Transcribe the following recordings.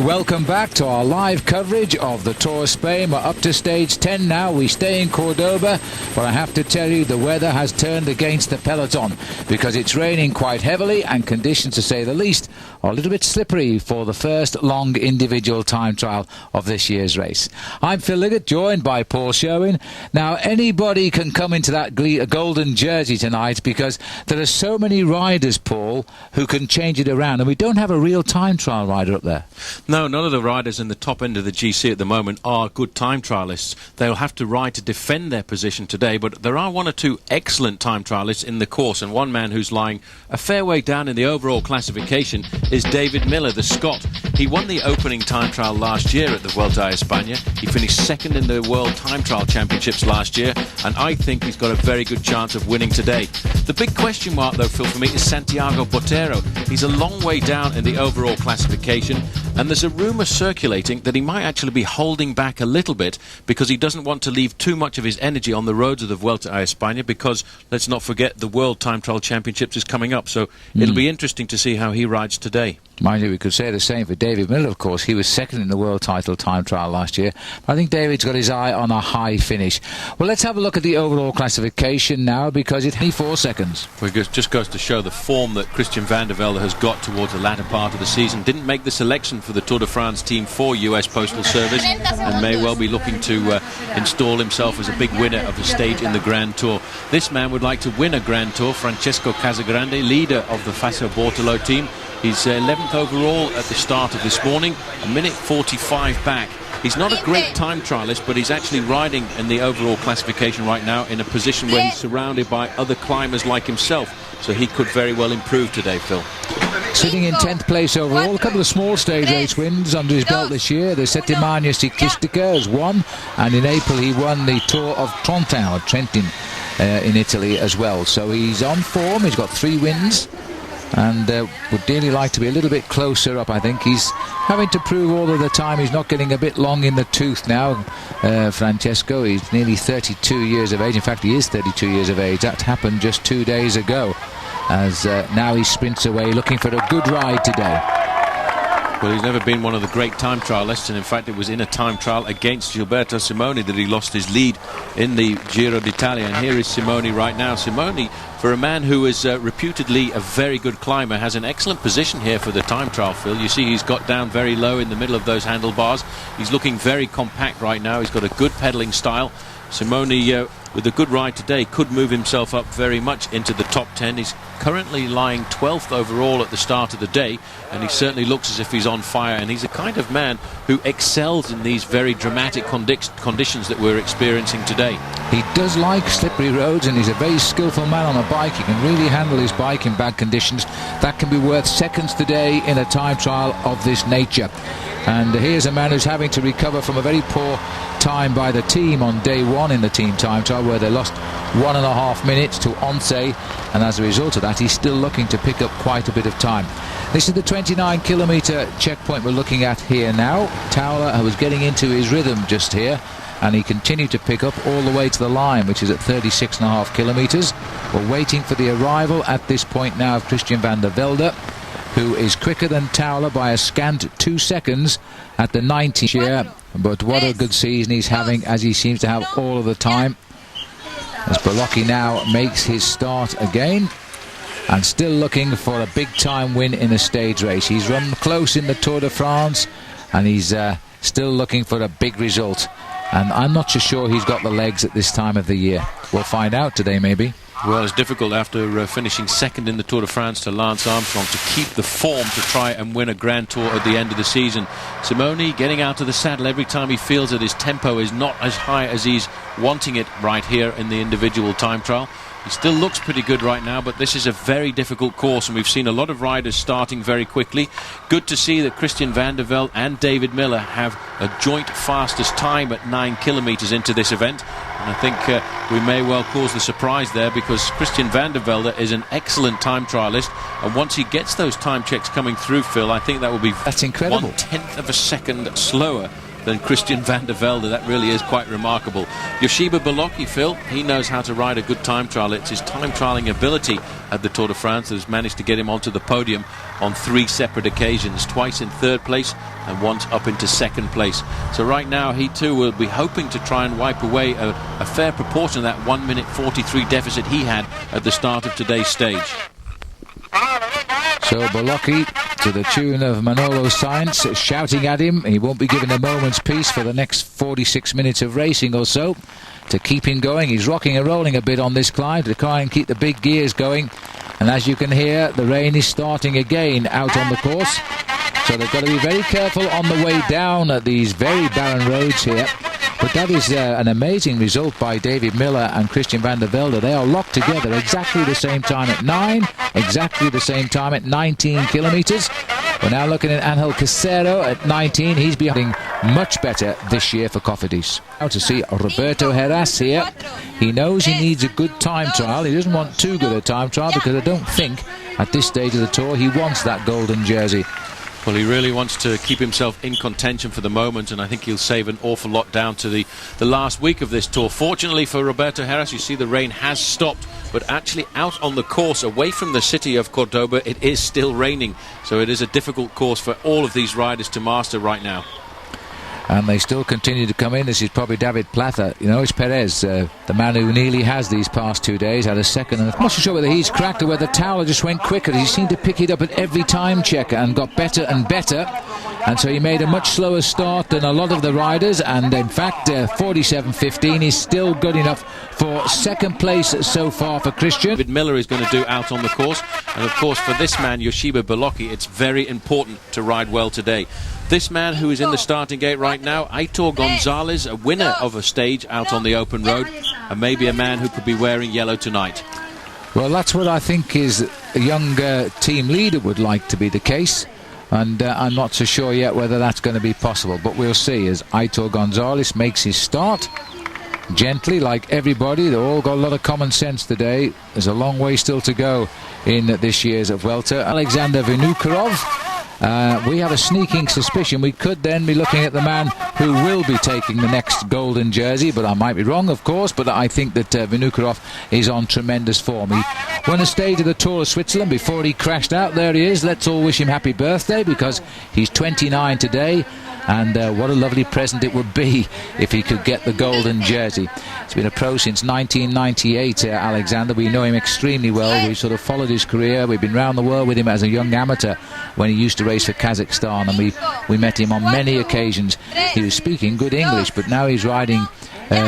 Welcome back to our live coverage of the Tour of Spain. We're up to stage 10 now. We stay in Cordoba, but I have to tell you the weather has turned against the peloton because it's raining quite heavily and conditions, to say the least, are a little bit slippery for the first long individual time trial of this year's race. I'm Phil Liggett, joined by Paul Sherwin. Now, anybody can come into that golden jersey tonight because there are so many riders, Paul, who can change it around, and we don't have a real time trial rider up there. No, none of the riders in the top end of the GC at the moment are good time trialists. They'll have to ride to defend their position today, but there are one or two excellent time trialists in the course, and one man who's lying a fair way down in the overall classification is David Miller, the Scot. He won the opening time trial last year at the Vuelta a España. He finished second in the World Time Trial Championships last year, and I think he's got a very good chance of winning today. The big question mark, though, Phil, for me, is Santiago Botero. He's a long way down in the overall classification, and there's a rumour circulating that he might actually be holding back a little bit because he doesn't want to leave too much of his energy on the roads of the Vuelta a España because, let's not forget, the World Time Trial Championships is coming up, so it'll be interesting to see how he rides today. Mind you, we could say the same for David Miller, of course. He was second in the world title time trial last year. I think David's got his eye on a high finish. Well, let's have a look at the overall classification now because it's 24 seconds. Well, it just goes to show the form that Christian van der Velde has got towards the latter part of the season. Didn't make the selection for the Tour de France team for US Postal Service and may well be looking to install himself as a big winner of the stage in the Grand Tour. This man would like to win a Grand Tour. Francesco Casagrande, leader of the Fassa Bortolo team. He's 11th overall at the start of this morning, a minute 45 back. He's not a great time trialist, but he's actually riding in the overall classification right now in a position where he's surrounded by other climbers like himself. So he could very well improve today, Phil. Sitting in 10th place overall, a couple of small stage race wins under his belt this year. The Settimana Ciclistica has won, and in April he won the Tour of Trentin in Italy as well. So he's on form, he's got 3 wins. And would dearly like to be a little bit closer up. I think he's having to prove all of the time. He's not getting a bit long in the tooth now, Francesco. He's nearly 32 years of age. In fact, he is 32 years of age. That happened just 2 days ago, as now he sprints away looking for a good ride today. Well, he's never been one of the great time trialists, and in fact it was in a time trial against Gilberto Simoni that he lost his lead in the Giro d'Italia, and here is Simoni right now. Simoni, for a man who is reputedly a very good climber, has an excellent position here for the time trial, Phil. You see he's got down very low in the middle of those handlebars. He's looking very compact right now. He's got a good pedalling style. Simoni, with a good ride today, could move himself up very much into the top 10. He's currently lying 12th overall at the start of the day, and he certainly looks as if he's on fire, and he's a kind of man who excels in these very dramatic conditions that we're experiencing today. He does like slippery roads, and he's a very skillful man on a bike. He can really handle his bike in bad conditions. That can be worth seconds today in a time trial of this nature. And here's a man who's having to recover from a very poor time by the team on day 1 in the team time trial, where they lost 1.5 minutes to ONCE, and as a result of that he's still looking to pick up quite a bit of time. This is the 29-kilometre checkpoint we're looking at here now. Towler was getting into his rhythm just here, and he continued to pick up all the way to the line, which is at 36.5 kilometres. We're waiting for the arrival at this point now of Christian van der Velde, who is quicker than Towler by a scant 2 seconds at the 90 year. But what a good season he's having, as he seems to have all of the time. As Beloki now makes his start again, and still looking for a big time win in a stage race. He's run close in the Tour de France, and he's still looking for a big result. And I'm not so sure he's got the legs at this time of the year. We'll find out today, maybe. Well, it's difficult after finishing second in the Tour de France to Lance Armstrong to keep the form to try and win a Grand Tour at the end of the season. Simoni getting out of the saddle every time he feels that his tempo is not as high as he's wanting it right here in the individual time trial. He still looks pretty good right now, but this is a very difficult course, and we've seen a lot of riders starting very quickly. Good to see that Christian van der Velde and David Miller have a joint fastest time at 9 kilometres into this event. And I think we may well cause the surprise there, because Christian van der Velde is an excellent time trialist, and once he gets those time checks coming through, Phil, I think that will be that's incredible. 1/10 of a second slower than Christian van der Velde. That really is quite remarkable. Joseba Beloki, Phil, he knows how to ride a good time trial. It's his time trialling ability at the Tour de France that has managed to get him onto the podium on 3 separate occasions, twice in 3rd place and once up into 2nd place. So right now he too will be hoping to try and wipe away a fair proportion of that 1 minute 43 deficit he had at the start of today's stage. So Beloki, to the tune of Manolo Sainz, shouting at him. He won't be given a moment's peace for the next 46 minutes of racing or so to keep him going. He's rocking and rolling a bit on this climb to try and keep the big gears going. And as you can hear, the rain is starting again out on the course. So they've got to be very careful on the way down at these very barren roads here. But that is an amazing result by David Miller and Christian van der Velde. They are locked together exactly the same time at 9, exactly the same time at 19 kilometres. We're now looking at Angel Casero at 19. He's behaving much better this year for Cofidis. Now to see Roberto Heras here. He knows he needs a good time trial. He doesn't want too good a time trial because I don't think at this stage of the Tour he wants that golden jersey. Well, he really wants to keep himself in contention for the moment, and I think he'll save an awful lot down to the last week of this Tour. Fortunately for Roberto Heras, you see the rain has stopped, but actually out on the course, away from the city of Cordoba, it is still raining. So it is a difficult course for all of these riders to master right now. And they still continue to come in. This is probably David Plata. You know, it's Perez, the man who nearly has these past 2 days, had a second. And I'm not so sure whether he's cracked or whether Towler just went quicker. He seemed to pick it up at every time check and got better and better. And so he made a much slower start than a lot of the riders. And in fact, 47.15 is still good enough for 2nd place so far for Christian. David Miller is going to do out on the course. And of course, for this man, Joseba Beloki, it's very important to ride well today. This man who is in the starting gate right now, Aitor González, a winner of a stage out on the open road, and maybe a man who could be wearing yellow tonight. Well, that's what I think is a young team leader would like to be the case, and I'm not so sure yet whether that's going to be possible, but we'll see as Aitor González makes his start gently, like everybody. They've all got a lot of common sense today. There's a long way still to go in this year's Vuelta. Alexander Vinokurov. We have a sneaking suspicion we could then be looking at the man who will be taking the next golden jersey, but I might be wrong, of course. But I think that Vinokurov is on tremendous form. He won a stage of the Tour of Switzerland before he crashed out. There he is. Let's all wish him happy birthday, because he's 29 today. And what a lovely present it would be if he could get the golden jersey. He's been a pro since 1998, Alexander. We know him extremely well. We've sort of followed his career. We've been around the world with him as a young amateur when he used to race for Kazakhstan, and we met him on many occasions. He was speaking good English, but now he's riding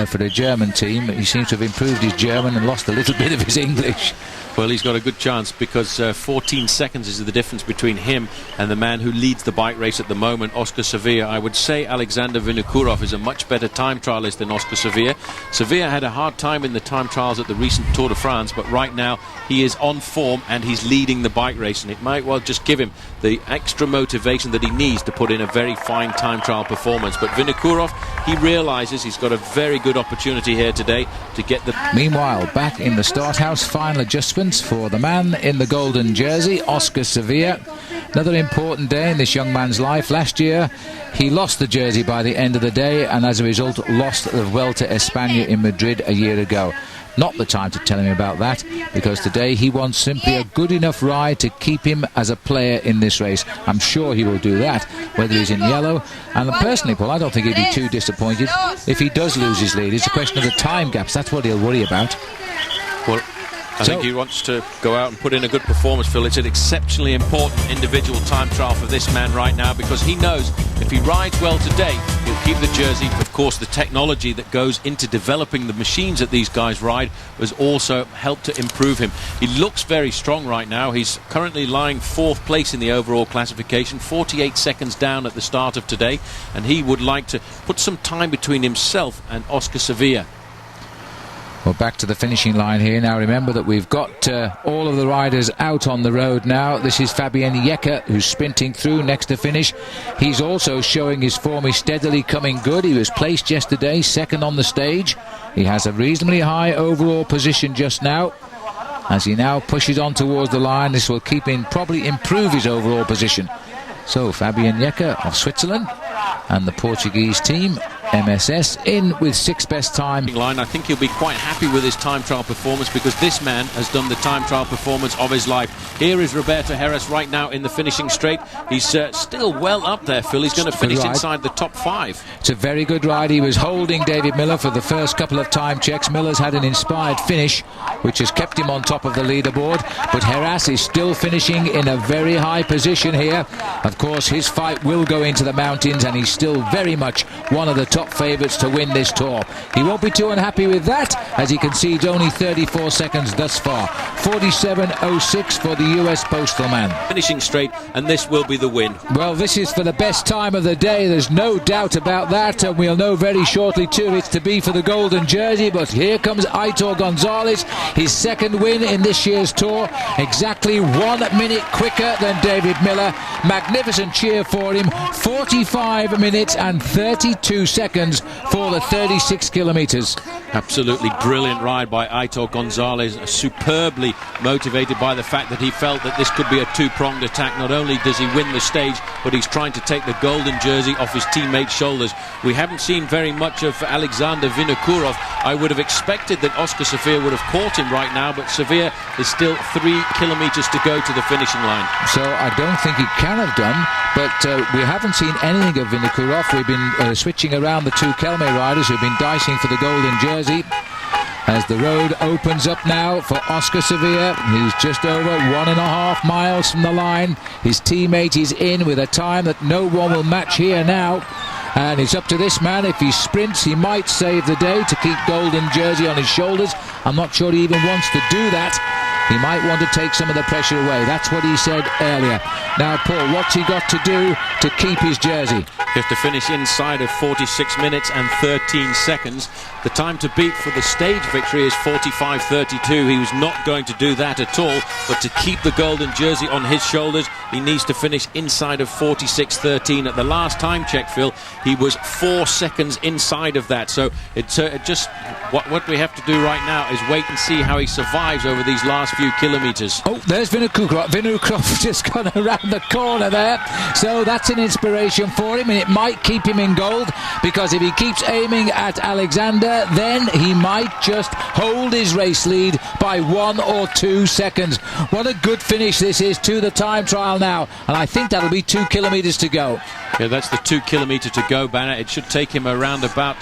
for the German team. He seems to have improved his German and lost a little bit of his English. Well, he's got a good chance, because 14 seconds is the difference between him and the man who leads the bike race at the moment, Óscar Sevilla. I would say Alexander Vinokurov is a much better time trialist than Óscar Sevilla. Sevilla had a hard time in the time trials at the recent Tour de France, but right now he is on form and he's leading the bike race, and it might well just give him the extra motivation that he needs to put in a very fine time trial performance. But Vinokurov, he realises he's got a very good opportunity here today to get the... Meanwhile, back in the start house, final adjustment for the man in the golden jersey, Óscar Sevilla. Another important day in this young man's life. Last year he lost the jersey by the end of the day, and as a result lost the Vuelta España in Madrid a year ago. Not the time to tell him about that, because today he wants simply a good enough ride to keep him as a player in this race. I'm sure he will do that, whether he's in yellow. And personally, Paul, I don't think he'd be too disappointed if he does lose his lead. It's a question of the time gaps. That's what he'll worry about. Well, I think he wants to go out and put in a good performance, Phil. It's an exceptionally important individual time trial for this man right now, because he knows if he rides well today, he'll keep the jersey. Of course, the technology that goes into developing the machines that these guys ride has also helped to improve him. He looks very strong right now. He's currently lying 4th place in the overall classification, 48 seconds down at the start of today, and he would like to put some time between himself and Óscar Sevilla. Well, back to the finishing line here. Now remember that we've got all of the riders out on the road now. This is Fabian Jecker, who's sprinting through next to finish. He's also showing his form. He's steadily coming good. He was placed yesterday 2nd on the stage. He has a reasonably high overall position just now. As he now pushes on towards the line, this will keep him, probably improve his overall position. So Fabian Jecker of Switzerland, and the Portuguese team, MSS, in with 6th best time. I think he'll be quite happy with his time trial performance, because this man has done the time trial performance of his life. Here is Roberto Heras right now in the finishing straight. He's still well up there, Phil. He's going to finish inside the top 5. It's a very good ride. He was holding David Miller for the first couple of time checks. Miller's had an inspired finish, which has kept him on top of the leaderboard, but Heras is still finishing in a very high position here. Of course, his fight will go into the mountains, and he's still very much one of the top favourites to win this tour. He won't be too unhappy with that, as he concedes only 34 seconds thus far. 47.06 for the US postal man. Finishing straight, and this will be the win. Well, this is for the best time of the day, there's no doubt about that, and we'll know very shortly too. It's to be for the golden jersey, but here comes Aitor González, his second win in this year's tour, exactly 1 minute quicker than David Miller. Magnificent cheer for him. 45 minutes and 32 seconds for the 36 kilometres. Absolutely brilliant ride by Aitor González, superbly motivated by the fact that he felt that this could be a two-pronged attack. Not only does he win the stage, but he's trying to take the golden jersey off his teammates' shoulders. We haven't seen very much of Alexander Vinokourov. I would have expected that Óscar Sevilla would have caught him right now, but Sevilla is still 3 kilometres to go to the finishing line. So I don't think he can have done, but we haven't seen anything of Vinokourov. We've been switching around the 2 Kelme riders who've been dicing for the golden jersey. As the road opens up now for Óscar Sevilla, he's just over 1.5 miles from the line. His teammate is in with a time that no one will match here now. And it's up to this man. If he sprints, he might save the day to keep golden jersey on his shoulders. I'm not sure he even wants to do that. He might want to take some of the pressure away. That's what he said earlier. Now, Paul, what's he got to do to keep his jersey? He has to finish inside of 46 minutes and 13 seconds. The time to beat for the stage victory is 45.32. He was not going to do that at all, but to keep the golden jersey on his shoulders, he needs to finish inside of 46.13. At the last time check, Phil, he was 4 seconds inside of that. So it's just what we have to do right now is wait and see how he survives over these last few kilometres. Oh, there's Vinokourov. Vinokourov just gone around the corner there. So that's an inspiration for him, and it might keep him in gold, because if he keeps aiming at Alexander, then he might just hold his race lead by 1 or 2 seconds. What a good finish this is to the time trial now, and I think that'll be 2 kilometres to go. Yeah, that's the 2 kilometre to go banner. It should take him around about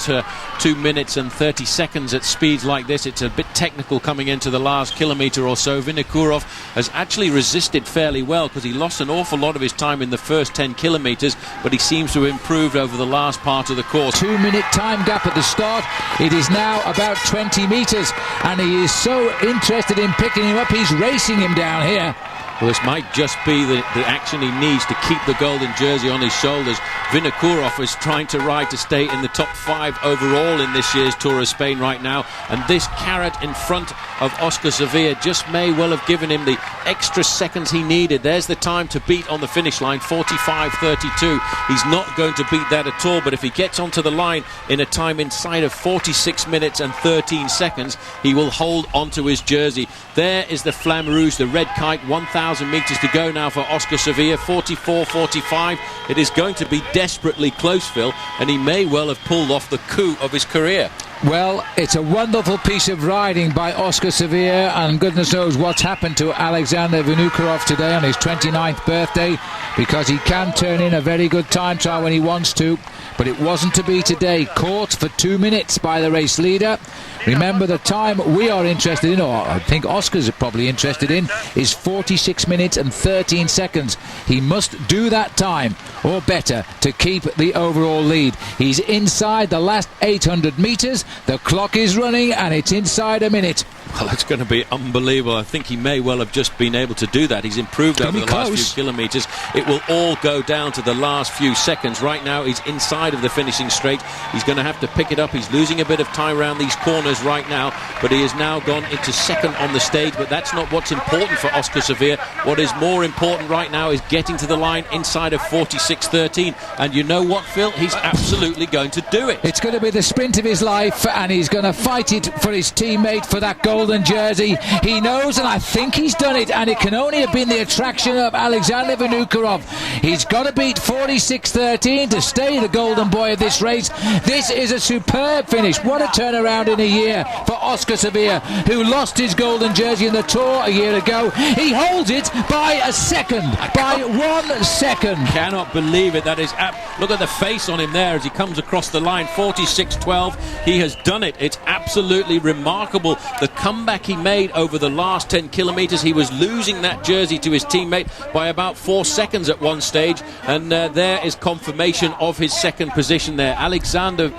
2 minutes and 30 seconds at speeds like this. It's a bit technical coming into the last kilometre or so. Vinokourov has actually resisted fairly well, because he lost an awful lot of his time in the first 10 kilometres, but he seems to have improved over the last part of the course. 2 minute time gap at the start. It is now about 20 metres, and he is so interested in picking him up, he's racing him down here. Well, this might just be the action he needs to keep the golden jersey on his shoulders. Vinokourov is trying to ride to stay in the top 5 overall in this year's Tour of Spain right now, and this carrot in front of Óscar Sevilla just may well have given him the extra seconds he needed. There's the time to beat on the finish line, 45.32. He's not going to beat that at all, but if he gets onto the line in a time inside of 46 minutes and 13 seconds, he will hold onto his jersey. There is the Flamme Rouge, the red kite. 1,000 metres to go now for Óscar Sevilla, 44.45. It is going to be desperately close, Phil, and he may well have pulled off the coup of his career. Well, it's a wonderful piece of riding by Óscar Sevilla, and goodness knows what's happened to Alexander Vinokourov today on his 29th birthday, because he can turn in a very good time trial when he wants to, but it wasn't to be today. Caught for 2 minutes by the race leader. Remember, the time we are interested in, or I think Oscar's probably interested in, is 46 minutes and 13 seconds. He must do that time, or better, to keep the overall lead. He's inside the last 800 metres. The clock is running, and it's inside a minute. Well, it's going to be unbelievable. I think he may well have just been able to do that. He's improved over the last few kilometres. It will all go down to the last few seconds. Right now, he's inside of the finishing straight. He's going to have to pick it up. He's losing a bit of time around these corners right now, but he has now gone into second on the stage. But that's not what's important for Óscar Sevilla. What is more important right now is getting to the line inside of 46.13. And you know what, Phil? He's absolutely going to do it. It's going to be the sprint of his life, and he's going to fight it for his teammate for that goal. golden jersey. He knows, and I think he's done it, and it can only have been the attraction of Alexander Vinokurov. He's got to beat 46.13 to stay the golden boy of this race. This is a superb finish. What a turnaround in a year for Óscar Sevilla, who lost his golden jersey in the Tour a year ago. He holds it by a second, by 1 second. Cannot believe it. That is look at the face on him there as he comes across the line. 46.12. He has done it. It's absolutely remarkable. The comeback he made over the last 10 kilometres. He was losing that jersey to his teammate by about 4 seconds at one stage, and there is confirmation of his second position there. Aitor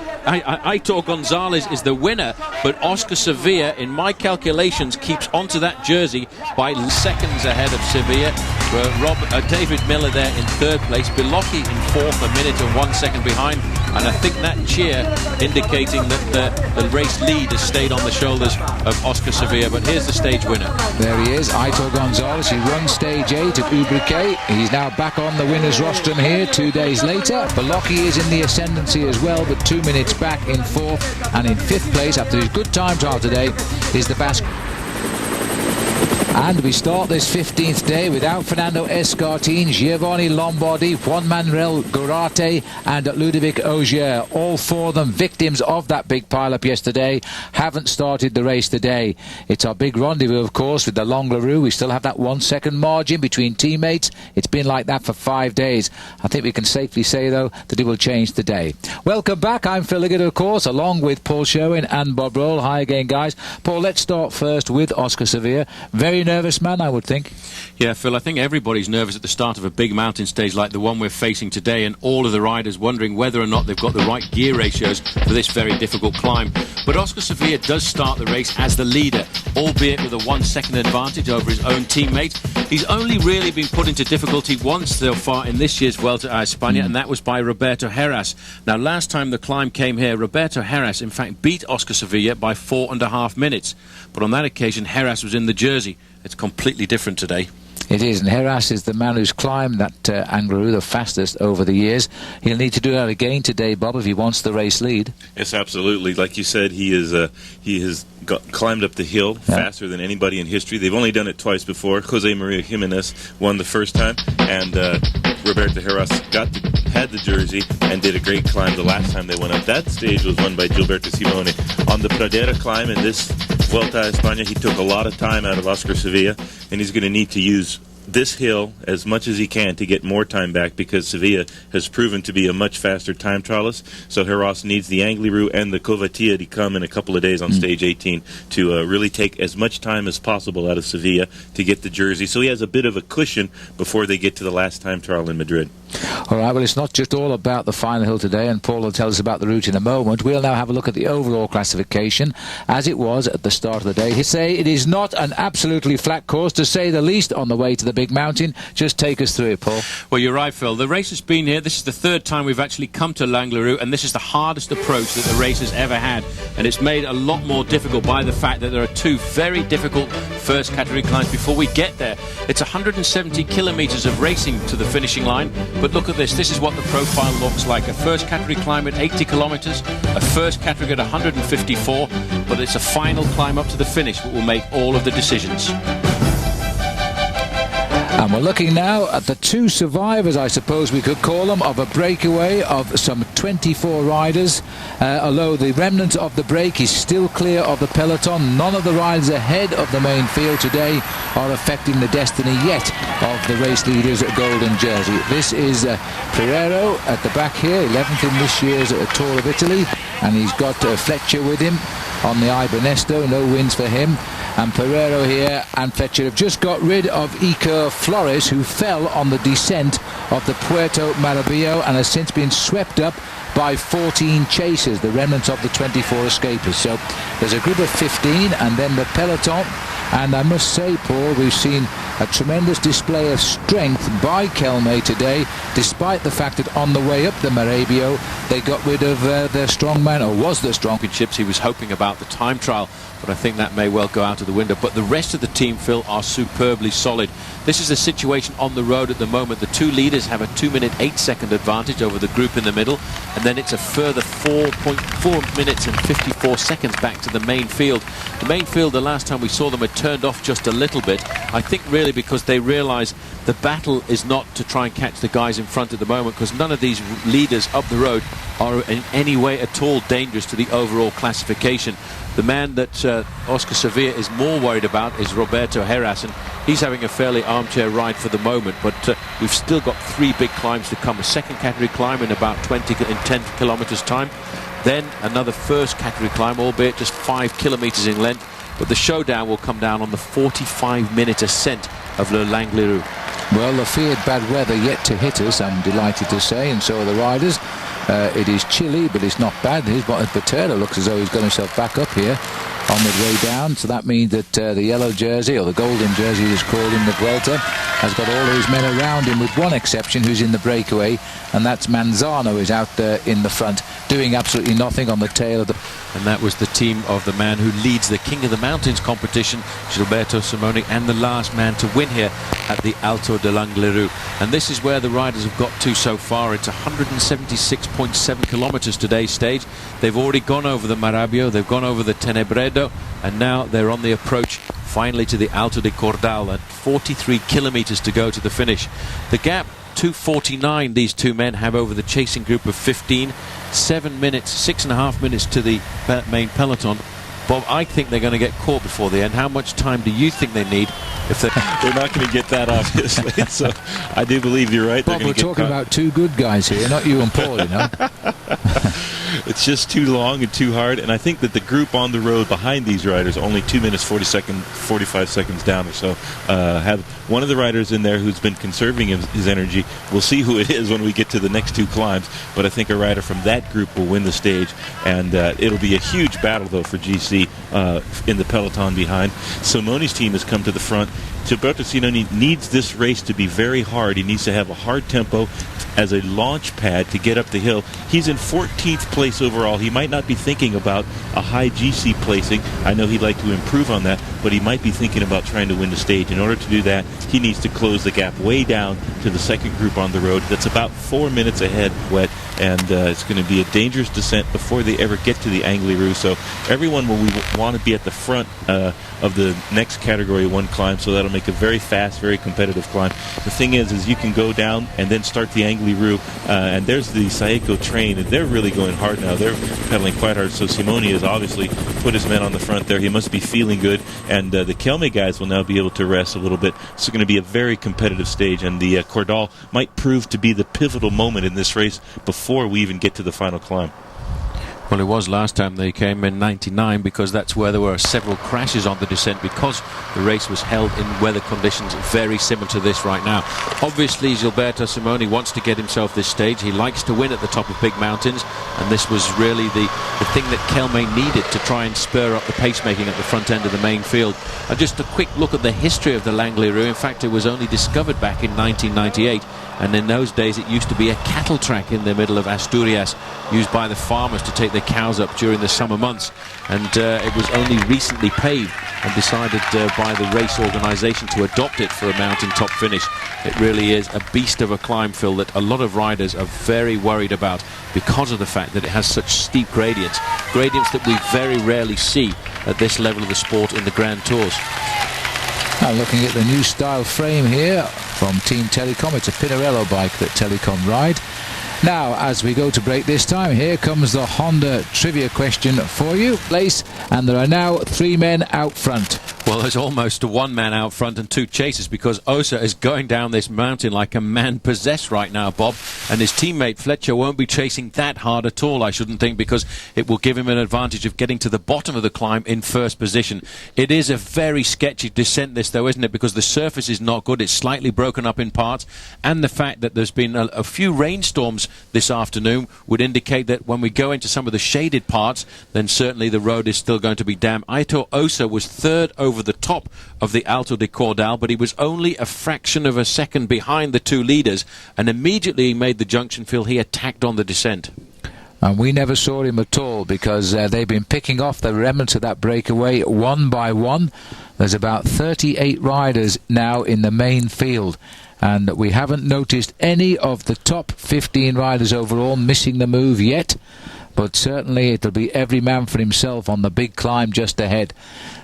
González is the winner, but Óscar Sevilla, in my calculations, keeps onto that jersey by seconds ahead of Sevilla. David Miller there in third place, Beloki in fourth, a minute and 1 second behind, and I think that cheer indicating that the race lead has stayed on the shoulders of Óscar Sevilla. But here's the stage winner. There he is, Aitor González. He won stage 8 at Ubrique. He's now back on the winner's rostrum here 2 days later. Beloki is in the ascendancy as well, but 2 minutes back in fourth, and in fifth place after his good time trial today is the Basque. And we start this 15th day without Fernando Escartin, Giovanni Lombardi, Juan Manuel Gurarte and Ludovic Ogier. All four of them victims of that big pile-up yesterday, haven't started the race today. It's our big rendezvous, of course, with the Langlarue. We still have that 1 second margin between teammates. It's been like that for 5 days. I think we can safely say, though, that it will change today. Welcome back. I'm Phil Liggett, of course, along with Paul Sherwin and Bob Roll. Hi again, guys. Paul, let's start first with Óscar Sevilla. Very nervous man, I would think. Yeah, Phil, I think everybody's nervous at the start of a big mountain stage like the one we're facing today, and all of the riders wondering whether or not they've got the right gear ratios for this very difficult climb. But Óscar Sevilla does start the race as the leader, albeit with a 1 second advantage over his own teammate. He's only really been put into difficulty once so far in this year's Vuelta a España, and that was by Roberto Heras. Now, last time the climb came here, Roberto Heras, in fact, beat Óscar Sevilla by 4.5 minutes. But on that occasion, Heras was in the jersey. It's completely different today. It is, and Heras is the man who's climbed that Angleroo the fastest over the years. He'll need to do that again today, Bob, if he wants the race lead. Yes, absolutely. Like you said, he has climbed up the hill faster than anybody in history. They've only done it twice before. Jose Maria Jimenez won the first time, and Roberto Heras had the jersey and did a great climb the last time they went up. That stage was won by Gilberto Simone. On the Pradera climb in this Vuelta a España, he took a lot of time out of Óscar Sevilla, and he's going to need to use this hill as much as he can to get more time back, because Sevilla has proven to be a much faster time trialist. So Heras needs the Angleroo and the Covatia to come in a couple of days on stage 18 to really take as much time as possible out of Sevilla to get the jersey. So he has a bit of a cushion before they get to the last time trial in Madrid. All right, well, it's not just all about the final hill today, and Paul will tell us about the route in a moment. We'll now have a look at the overall classification as it was at the start of the day. He'd say it is not an absolutely flat course, to say the least, on the way to the big mountain. Just take us through it, Paul. Well, you're right, Phil. The race has been here. This is the third time we've actually come to Langlaroo, and this is the hardest approach that the race has ever had. And it's made a lot more difficult by the fact that there are two very difficult first category climbs before we get there. It's 170 kilometres of racing to the finishing line. But look at this. This is what the profile looks like. A first category climb at 80 kilometres, a first category at 154, but it's a final climb up to the finish that will make all of the decisions. And we're looking now at the two survivors, I suppose we could call them, of a breakaway of some 24 riders. Although the remnant of the break is still clear of the peloton, none of the riders ahead of the main field today are affecting the destiny yet of the race leaders' golden jersey. This is Pereiro at the back here, 11th in this year's Tour of Italy, and he's got Fletcher with him on the Ibernesto. No wins for him. And Pereiro here and Fletcher have just got rid of Iker Flores, who fell on the descent of the Puerto Maravillo and has since been swept up by 14 chasers, the remnants of the 24 escapers. So there's a group of 15, and then the peloton And I must say, Paul, we've seen a tremendous display of strength by Kelme today, despite the fact that on the way up the Marabio, they got rid of their strong man, or was the strong. He was hoping about the time trial, but I think that may well go out of the window. But the rest of the team, Phil, are superbly solid. This is the situation on the road at the moment. The two leaders have a 2-minute 8-second advantage over the group in the middle, and then it's a further 4 minutes and 54 seconds back to the main field. The main field, the last time we saw them, had turned off just a little bit. I think really because they realise the battle is not to try and catch the guys in front at the moment, because none of these leaders up the road are in any way at all dangerous to the overall classification. The man that Óscar Sevilla is more worried about is Roberto Heras, and he's having a fairly armchair ride for the moment, but we've still got 3 big climbs to come. A second category climb in about 10 kilometres time, then another first category climb, albeit just 5 kilometres in length, but the showdown will come down on the 45-minute ascent of Le Langleyroux. Well, the feared bad weather yet to hit us, I'm delighted to say, and so are the riders. It is chilly, but it's not bad. Patera looks as though he's got himself back up here on the way down, so that means that the yellow jersey, or the golden jersey as called in the Vuelta, has got all of his men around him, with one exception who's in the breakaway, and that's Manzano, who's out there in the front doing absolutely nothing on the tail of the... And that was the team of the man who leads the King of the Mountains competition, Gilberto Simoni, and the last man to win here at the Alto de Langleyroux. And this is where the riders have got to so far. It's 176.7 kilometres today's stage. They've already gone over the Marabio, they've gone over the Tenebredo, and now they're on the approach finally to the Alto de Cordal, at 43 kilometres to go to the finish. The gap, 2:49, these two men have over the chasing group of 15. 7 minutes, 6.5 minutes to the main peloton. Bob, I think they're going to get caught before the end. How much time do you think they need? If they're not going to get that, obviously. So I do believe you're right. Bob, we're talking about two good guys here, not you and Paul, you know. It's just too long and too hard, and I think that the group on the road behind these riders, only 2 minutes 45 seconds down or so, have one of the riders in there who's been conserving his energy. We'll see who it is when we get to the next 2 climbs, but I think a rider from that group will win the stage, and it'll be a huge battle, though, for GC in the peloton behind. Simoni's team has come to the front. Gilberto Simoni needs this race to be very hard. He needs to have a hard tempo as a launch pad to get up the hill. He's in 14th place overall. He might not be thinking about a high GC placing. I know he'd like to improve on that, but he might be thinking about trying to win the stage. In order to do that, he needs to close the gap way down to the second group on the road. That's about 4 minutes ahead wet, and it's going to be a dangerous descent before they ever get to the Angliru. So everyone will want to be at the front of the next Category 1 climb, so that'll make a very fast, very competitive climb. The thing is you can go down and then start the Angliru, and there's the Saeco train, and they're really going hard now. They're pedaling quite hard, so Simoni has obviously put his men on the front there. He must be feeling good, and the Kelme guys will now be able to rest a little bit. It's going to be a very competitive stage, and the Cordal might prove to be the pivotal moment in this race before we even get to the final climb. Well, it was last time they came in '99, because that's where there were several crashes on the descent, because the race was held in weather conditions very similar to this right now. Obviously, Gilberto Simoni wants to get himself this stage. He likes to win at the top of big mountains, and this was really the thing that Kelme needed to try and spur up the pacemaking at the front end of the main field. And just a quick look at the history of the Langleyroux. In fact, it was only discovered back in 1998, and in those days it used to be a cattle track in the middle of Asturias, used by the farmers to take their cows up during the summer months, and it was only recently paved and decided by the race organisation to adopt it for a mountaintop finish. It really is a beast of a climb, Phil, that a lot of riders are very worried about because of the fact that it has such steep gradients that we very rarely see at this level of the sport in the Grand Tours. Now looking at the new style frame here from Team Telecom. It's a Pinarello bike that Telecom ride. Now, as we go to break this time, here comes the Honda trivia question for you. Place, and there are now 3 men out front. Well, there's almost 1 man out front and 2 chasers, because Osa is going down this mountain like a man possessed right now, Bob, and his teammate Fletcher won't be chasing that hard at all, I shouldn't think, because it will give him an advantage of getting to the bottom of the climb in first position. It is a very sketchy descent, this, though, isn't it, because the surface is not good. It's slightly broken up in parts, and the fact that there's been a few rainstorms this afternoon would indicate that when we go into some of the shaded parts, then certainly the road is still going to be damp. Aitor Osa was 3rd over the top of the Alto de Caudal, but he was only a fraction of a second behind the two leaders, and immediately he made the junction fill, he attacked on the descent. And we never saw him at all, because they've been picking off the remnants of that breakaway one by one. There's about 38 riders now in the main field, and we haven't noticed any of the top 15 riders overall missing the move yet, but certainly it'll be every man for himself on the big climb just ahead.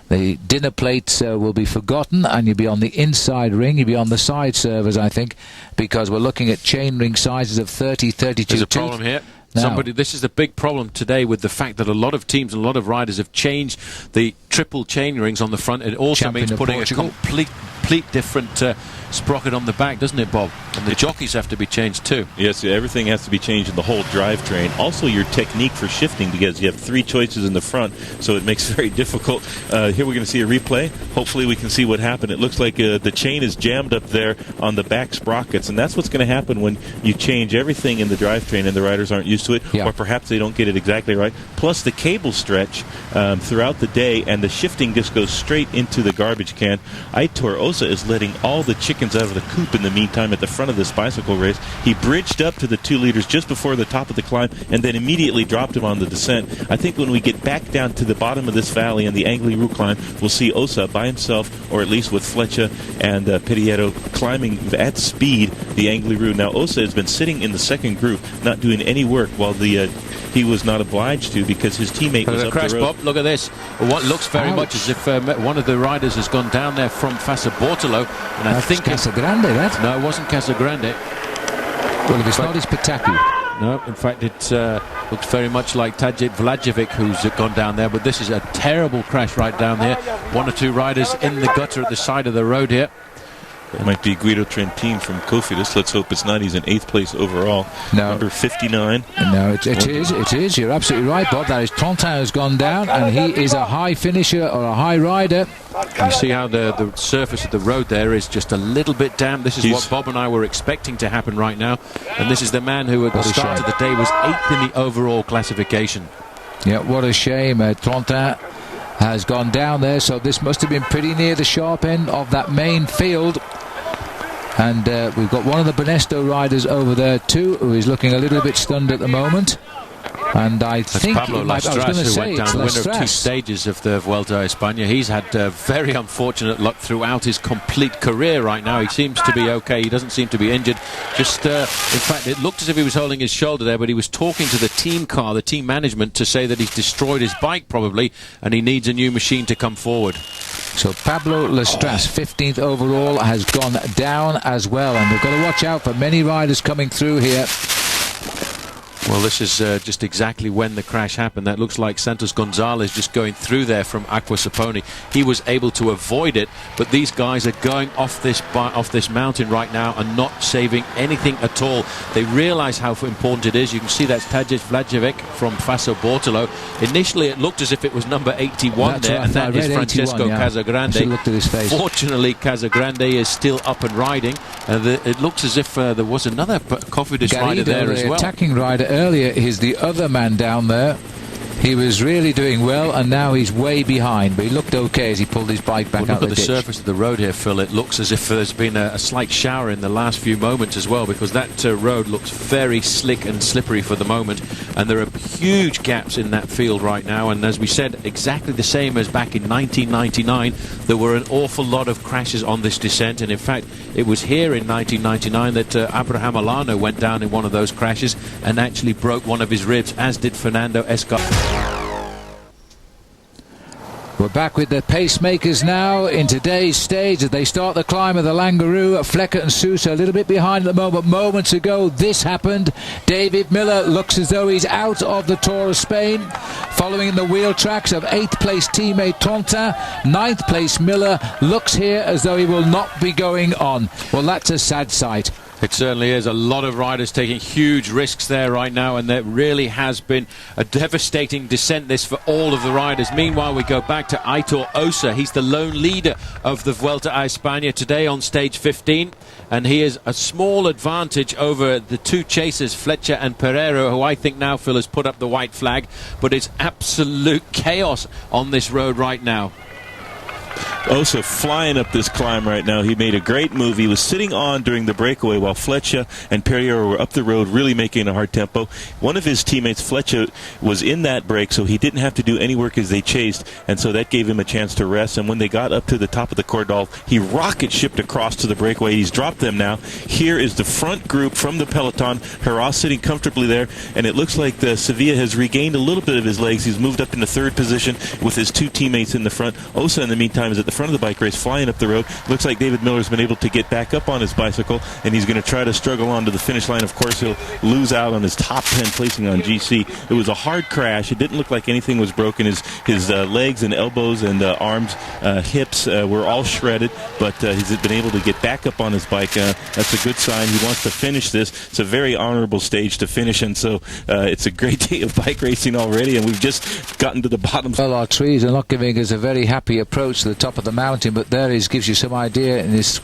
The dinner plates will be forgotten, and you'll be on the inside ring, you'll be on the side servers, I think, because we're looking at chain ring sizes of 30, 32. There's a problem here. This is the big problem today with the fact that a lot of teams and a lot of riders have changed the triple chain rings on the front. It also means putting a complete different sprocket on the back, doesn't it, Bob? And the jockeys have to be changed too. Yes, everything has to be changed in the whole drivetrain. Also your technique for shifting, because you have three choices in the front, so it makes it very difficult. Here we're going to see a replay. Hopefully we can see what happened. It looks like the chain is jammed up there on the back sprockets, and that's what's going to happen when you change everything in the drivetrain and the riders aren't used to it, or perhaps they don't get it exactly right. Plus the cable stretch throughout the day, and the shifting just goes straight into the garbage can. Aitor Osa is letting all the chickens out of the coop in the meantime at the front of this bicycle race. He bridged up to the two leaders just before the top of the climb and then immediately dropped him on the descent. I think when we get back down to the bottom of this valley and the Angliru climb, we'll see Osa by himself, or at least with Fletcher and Pidietto climbing at speed the Angliru. Now Osa has been sitting in the second group, not doing any work, while he was not obliged to because his teammate was up crash, the road. Bob, look at this. What looks very much as if one of the riders has gone down there from Fassa Bortolo, and I think Casagrande, that? No, it wasn't Casagrande. Well, if it's not, it's Pataku. No, in fact, it looks very much like Tadej Vlajevic who's gone down there, but this is a terrible crash right down here. One or two riders in the gutter at the side of the road here. It might be Guido Trentin from Cofidis. Let's hope it's not. He's in 8th place overall. No. Number 59. No, it is. You're absolutely right, Bob. That is Trentin has gone down, and he is a high finisher or a high rider. You see how the surface of the road there is just a little bit damp. This is what Bob and I were expecting to happen right now. And this is the man who at the start of the day was 8th in the overall classification. Yeah, what a shame. Trentin has gone down there, so this must have been pretty near the sharp end of that main field. And we've got one of the Benesto riders over there too, who is looking a little bit stunned at the moment. And I think Pablo Lastras, who went down the winner of 2 stages of the Vuelta a España. He's had very unfortunate luck throughout his complete career right now. He seems to be okay. He doesn't seem to be injured. Just, in fact, it looked as if he was holding his shoulder there, but he was talking to the team car, the team management, to say that he's destroyed his bike probably, and he needs a new machine to come forward. So Pablo Lastras, 15th overall, has gone down as well, and we've got to watch out for many riders coming through here. Well, this is just exactly when the crash happened. That looks like Santos Gonzalez just going through there from Aqua Saponi. He was able to avoid it, but these guys are going off this mountain right now and not saving anything at all. They realize how important it is. You can see that's Tadej Vlajevic from Fassa Bortolo. Initially, it looked as if it was number 81 That's there, right, and that is Francesco 81, Casagrande. Looked at his face. Fortunately, Casagrande is still up and riding. It looks as if there was another Cofidis rider there as well. Attacking rider earlier is the other man down there. He was really doing well, and now he's way behind, but he looked okay as he pulled his bike back out of the ditch. Look at the surface of the road here, Phil. It looks as if there's been a slight shower in the last few moments as well, because that road looks very slick and slippery for the moment, and there are huge gaps in that field right now. And as we said, exactly the same as back in 1999, there were an awful lot of crashes on this descent, and in fact it was here in 1999 that Abraham Alano went down in one of those crashes and actually broke one of his ribs, as did Fernando Escar. We're back with the pacemakers now in today's stage as they start the climb of the Langaroo. Flecker and Sousa a little bit behind at the moment. Moments ago this happened. David Miller looks as though he's out of the Tour of Spain, following in the wheel tracks of 8th place teammate Trentin. 9th place Miller looks here as though he will not be going on. Well, that's a sad sight. It certainly is. A lot of riders taking huge risks there right now, and there really has been a devastating descent this for all of the riders. Meanwhile, we go back to Aitor Osa. He's the lone leader of the Vuelta a España today on stage 15, and he has a small advantage over the two chasers, Fletcher and Pereiro, who I think now, Phil, has put up the white flag, but it's absolute chaos on this road right now. Osa flying up this climb right now. He made a great move. He was sitting on during the breakaway while Fletcher and Perrier were up the road really making a hard tempo. One of his teammates, Fletcher, was in that break, so he didn't have to do any work as they chased, and so that gave him a chance to rest. And when they got up to the top of the Cordal, he rocket shipped across to the breakaway. He's dropped them now. Here is the front group from the peloton. Heras sitting comfortably there, and it looks like Sevilla has regained a little bit of his legs. He's moved up into third position with his two teammates in the front. Osa, in the meantime, is at the front of the bike race flying up the road. Looks like David Miller's been able to get back up on his bicycle, and he's going to try to struggle on to the finish line. Of course, he'll lose out on his top 10 placing on GC. It was a hard crash. It didn't look like anything was broken. His legs and elbows and arms, hips were all shredded, but he's been able to get back up on his bike. That's a good sign. He wants to finish this. It's a very honorable stage to finish, and so it's a great day of bike racing already, and we've just gotten to the bottom. Well, our trees are not giving us a very happy approach to the top of the mountain, but there gives you some idea in this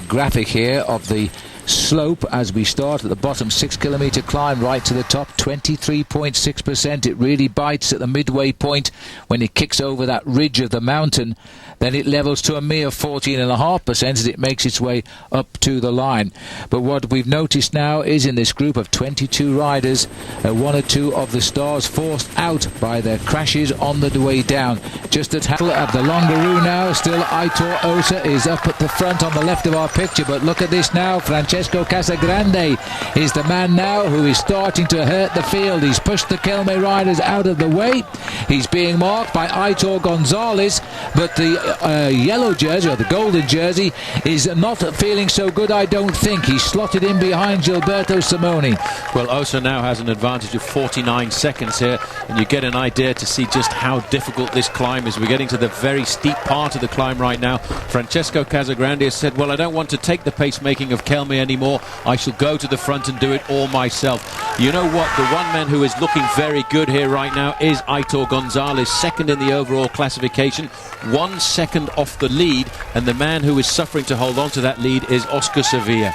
graphic here of the slope as we start at the bottom. 6 kilometre climb right to the top, 23.6%. It really bites at the midway point when it kicks over that ridge of the mountain. Then it levels to a mere 14.5% as it makes its way up to the line. But what we've noticed now is in this group of 22 riders, one or two of the stars forced out by their crashes on the way down. Just at the Longaroo now, still Aitor Osa is up at the front on the left of our picture, but look at this now. Francesco Casagrande is the man now who is starting to hurt the field. He's pushed the Kelme riders out of the way. He's being marked by Aitor González, but the yellow jersey, or the golden jersey, is not feeling so good, I don't think. He's slotted in behind Gilberto Simoni. Well, Osa now has an advantage of 49 seconds here, and you get an idea to see just how difficult this climb is. We're getting to the very steep part of the climb right now. Francesco Casagrande has said, well, I don't want to take the pacemaking of Kelme anymore. I shall go to the front and do it all myself. You know what? The one man who is looking very good here right now is Aitor González, second in the overall classification, 1 second off the lead, and the man who is suffering to hold on to that lead is Óscar Sevilla.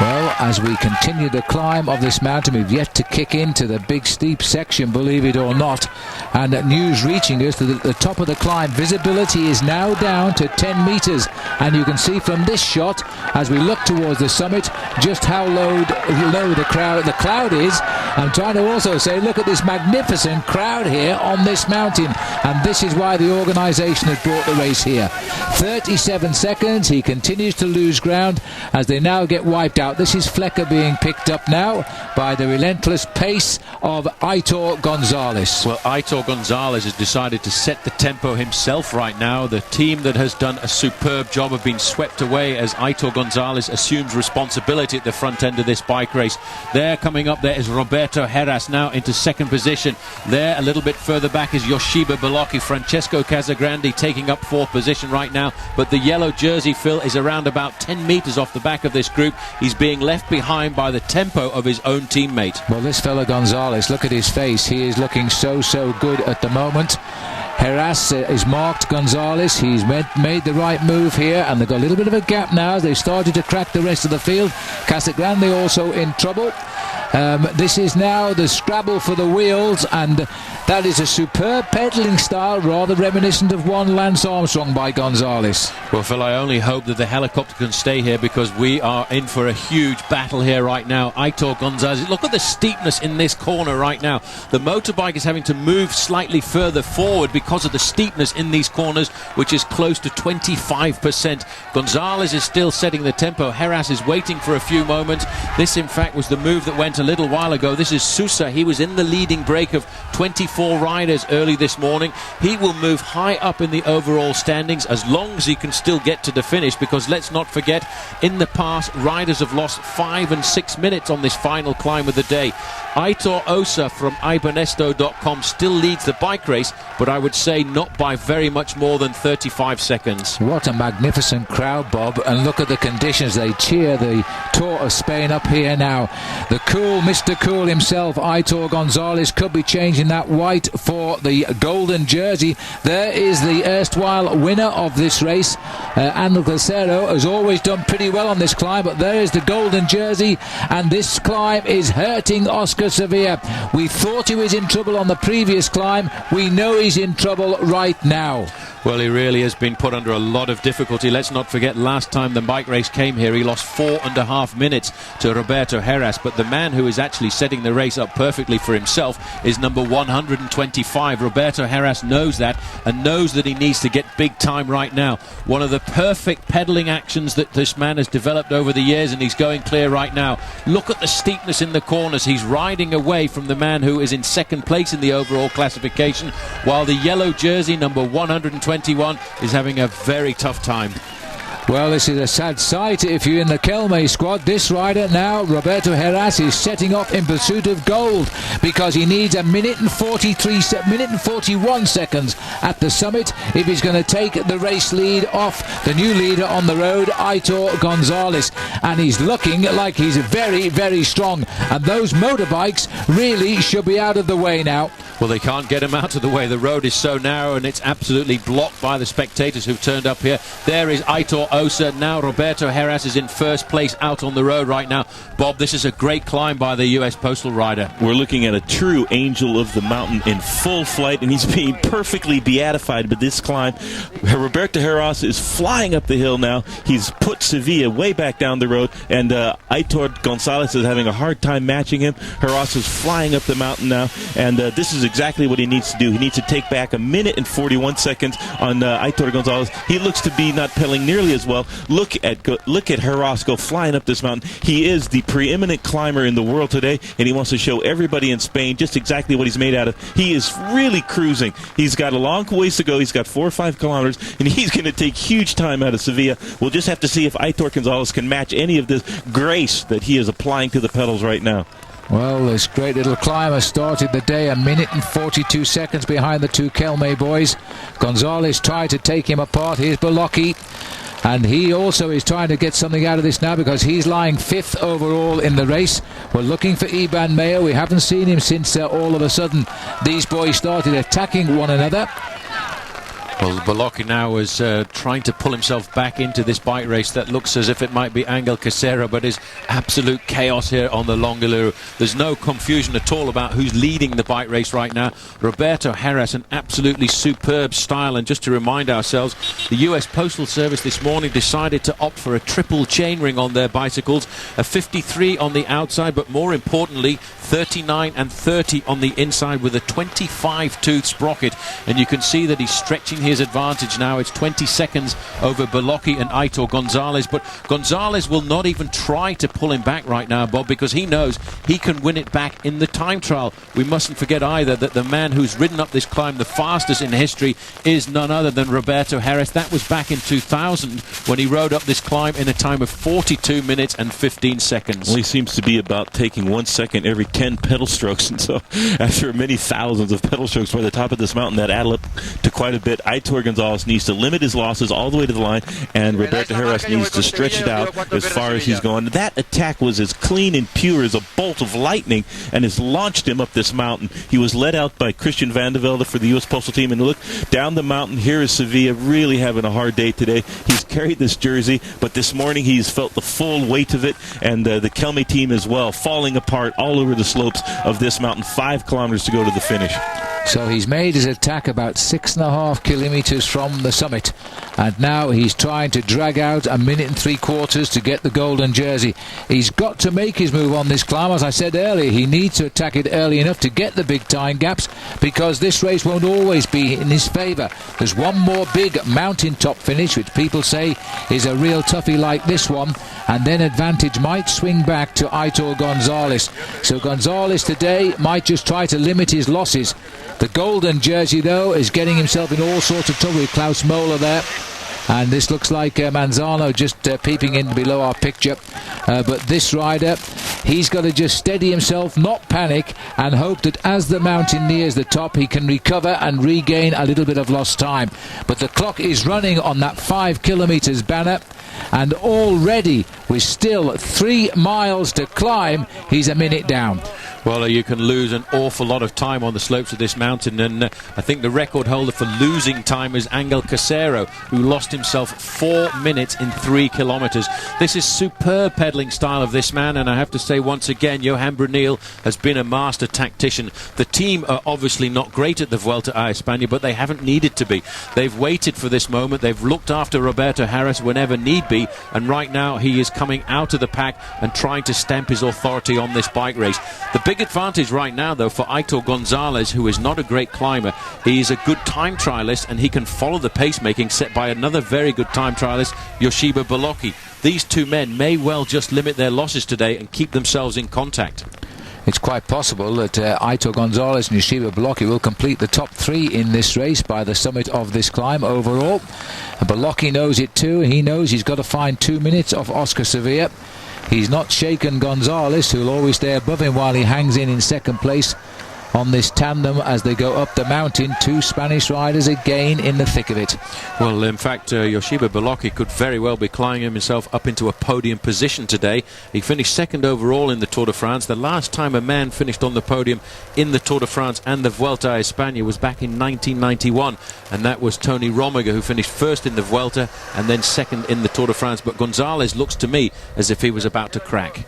Well, as we continue the climb of this mountain, we've yet to kick into the big steep section, believe it or not, and news reaching us that at the top of the climb, visibility is now down to 10 metres, and you can see from this shot, as we look towards the summit, just how low the cloud is. I'm trying to also say, look at this magnificent crowd here on this mountain, and this is why the organisation has brought the race here. 37 seconds, he continues to lose ground as they now get wiped out. This is Flecker being picked up now by the relentless pace of Aitor González. Well, Aitor González has decided to set the tempo himself right now. The team that has done a superb job have been swept away as Aitor González assumes responsibility at the front end of this bike race. There, coming up there is Roberto Heras now into second position. There, a little bit further back, is Joseba Beloki. Francesco Casagrande taking up fourth position right now, but the yellow jersey, Phil, is around about 10 metres off the back of this group. He's being left behind by the tempo of his own teammate. Well, this fella González, look at his face. He is looking so good at the moment. Heras is marked González. He's made the right move here, and they've got a little bit of a gap now. They've started to crack the rest of the field. Casagrande also in trouble. This is now the scrabble for the wheels, and that is a superb pedalling style, rather reminiscent of one Lance Armstrong by González. Well, Phil, I only hope that the helicopter can stay here, because we are in for a huge battle here right now. Aitor González, look at the steepness in this corner right now. The motorbike is having to move slightly further forward because of the steepness in these corners, which is close to 25%. González is still setting the tempo. Heras is waiting for a few moments. This, in fact, was the move that went a little while ago. This is Sousa. He was in the leading break of 24 riders early this morning. He will move high up in the overall standings as long as he can still get to the finish, because let's not forget, in the past, riders have lost 5 and 6 minutes on this final climb of the day. Aitor Osa from ibernesto.com still leads the bike race, but I would say not by very much more than 35 seconds. What a magnificent crowd, Bob, and look at the conditions. They cheer the Tour of Spain up here now. The cool Mr. Cool himself, Aitor González, could be changing that white for the golden jersey. There is the erstwhile winner of this race. Andel Cacero has always done pretty well on this climb, but there is the golden jersey, and this climb is hurting Óscar Sevilla. We thought he was in trouble on the previous climb. We know he's in trouble right now. Well, he really has been put under a lot of difficulty. Let's not forget, last time the bike race came here, he lost 4.5 minutes to Roberto Heras. But the man who is actually setting the race up perfectly for himself is number 125. Roberto Heras knows that, and knows that he needs to get big time right now. One of the perfect pedaling actions that this man has developed over the years, and he's going clear right now. Look at the steepness in the corners. He's riding away from the man who is in second place in the overall classification, while the yellow jersey, number 121, is having a very tough time. Well, this is a sad sight if you're in the Kelme squad. This rider now, Roberto Heras, is setting off in pursuit of gold because he needs a minute and 41 seconds at the summit if he's going to take the race lead off the new leader on the road, Aitor González. And he's looking like he's very, very strong. And those motorbikes really should be out of the way now. Well, they can't get him out of the way. The road is so narrow and it's absolutely blocked by the spectators who've turned up here. There is Aitor Osa. Now Roberto Heras is in first place out on the road right now. Bob, this is a great climb by the US Postal rider. We're looking at a true angel of the mountain in full flight, and he's being perfectly beatified by this climb. Roberto Heras is flying up the hill now. He's put Sevilla way back down the road, and Aitor González is having a hard time matching him. Heras is flying up the mountain now, and this is exactly what he needs to do. He needs to take back a minute and 41 seconds on Aitor González. He looks to be not pedaling nearly as well. Look at Heras go flying up this mountain. He is the preeminent climber in the world today, and he wants to show everybody in Spain just exactly what he's made out of. He is really cruising. He's got a long ways to go. He's got 4 or 5 kilometers, and he's going to take huge time out of Sevilla. We'll just have to see if Aitor González can match any of this grace that he is applying to the pedals right now. Well, this great little climber started the day a minute and 42 seconds behind the two Kelme boys. González tried to take him apart. Here's Beloki. And he also is trying to get something out of this now because he's lying 5th overall in the race. We're looking for Iban Mayo. We haven't seen him since all of a sudden these boys started attacking one another. Well, Beloki now is trying to pull himself back into this bike race that looks as if it might be Angel Cacero, but is absolute chaos here on the Longaluru. There's no confusion at all about who's leading the bike race right now. Roberto Heras, an absolutely superb style. And just to remind ourselves, the US Postal Service this morning decided to opt for a triple chainring on their bicycles, a 53 on the outside, but more importantly, 39 and 30 on the inside with a 25-tooth sprocket. And you can see that he's stretching his advantage now. It's 20 seconds over Beloki and Aitor González, but González will not even try to pull him back right now, Bob, because he knows he can win it back in the time trial. We mustn't forget either that the man who's ridden up this climb the fastest in history is none other than Roberto Heras. That was back in 2000 when he rode up this climb in a time of 42 minutes and 15 seconds. Well, he seems to be about taking 1 second every 10 pedal strokes, and so after many thousands of pedal strokes by the top of this mountain, that added up to quite a bit. Aitor González needs to limit his losses all the way to the line, and Roberto Heras needs to stretch it out as far as he's going. That attack was as clean and pure as a bolt of lightning, and has launched him up this mountain. He was led out by Christian Van de Velde for the U.S. Postal Team, and look down the mountain. Here is Sevilla really having a hard day today. He's carried this jersey, but this morning he's felt the full weight of it, and the Kelme team as well, falling apart all over the slopes of this mountain. 5 kilometers to go to the finish. So he's made his attack about 6.5 kilometers from the summit, and now he's trying to drag out a minute and 3/4 to get the golden jersey. He's got to make his move on this climb. As I said earlier, he needs to attack it early enough to get the big time gaps, because this race won't always be in his favour. There's one more big mountaintop finish, which people say is a real toughie like this one, and then advantage might swing back to Aitor González. So González today might just try to limit his losses. The golden jersey, though, is getting himself in all sorts of trouble with Klaus Moeller there. And this looks like Manzano just peeping in below our picture. But this rider, he's got to just steady himself, not panic, and hope that as the mountain nears the top, he can recover and regain a little bit of lost time. But the clock is running on that 5 kilometers banner, and already with still 3 miles to climb, he's a minute down. Well, you can lose an awful lot of time on the slopes of this mountain, and I think the record holder for losing time is Angel Casero, who lost himself 4 minutes in 3 kilometres. This is superb pedalling style of this man, and I have to say once again, Johan Brunel has been a master tactician. The team are obviously not great at the Vuelta a España, but they haven't needed to be. They've waited for this moment. They've looked after Roberto Heras whenever need be, and right now he is coming out of the pack and trying to stamp his authority on this bike race. The big advantage right now, though, for Aitor González, who is not a great climber, he is a good time trialist, and he can follow the pacemaking set by another very good time trialist, Joseba Beloki. These two men may well just limit their losses today and keep themselves in contact. It's quite possible that Aitor González and Joseba Beloki will complete the top 3 in this race by the summit of this climb overall. Beloki knows it too. He knows he's got to find 2 minutes off Óscar Sevilla. He's not shaken González, who'll always stay above him while he hangs in second place on this tandem as they go up the mountain. 2 Spanish riders again in the thick of it. Well, in fact, Joseba Beloki could very well be climbing himself up into a podium position today. He finished second overall in the Tour de France. The last time a man finished on the podium in the Tour de France and the Vuelta a España was back in 1991, and that was Tony Romiger, who finished first in the Vuelta and then second in the Tour de France. But González looks to me as if he was about to crack.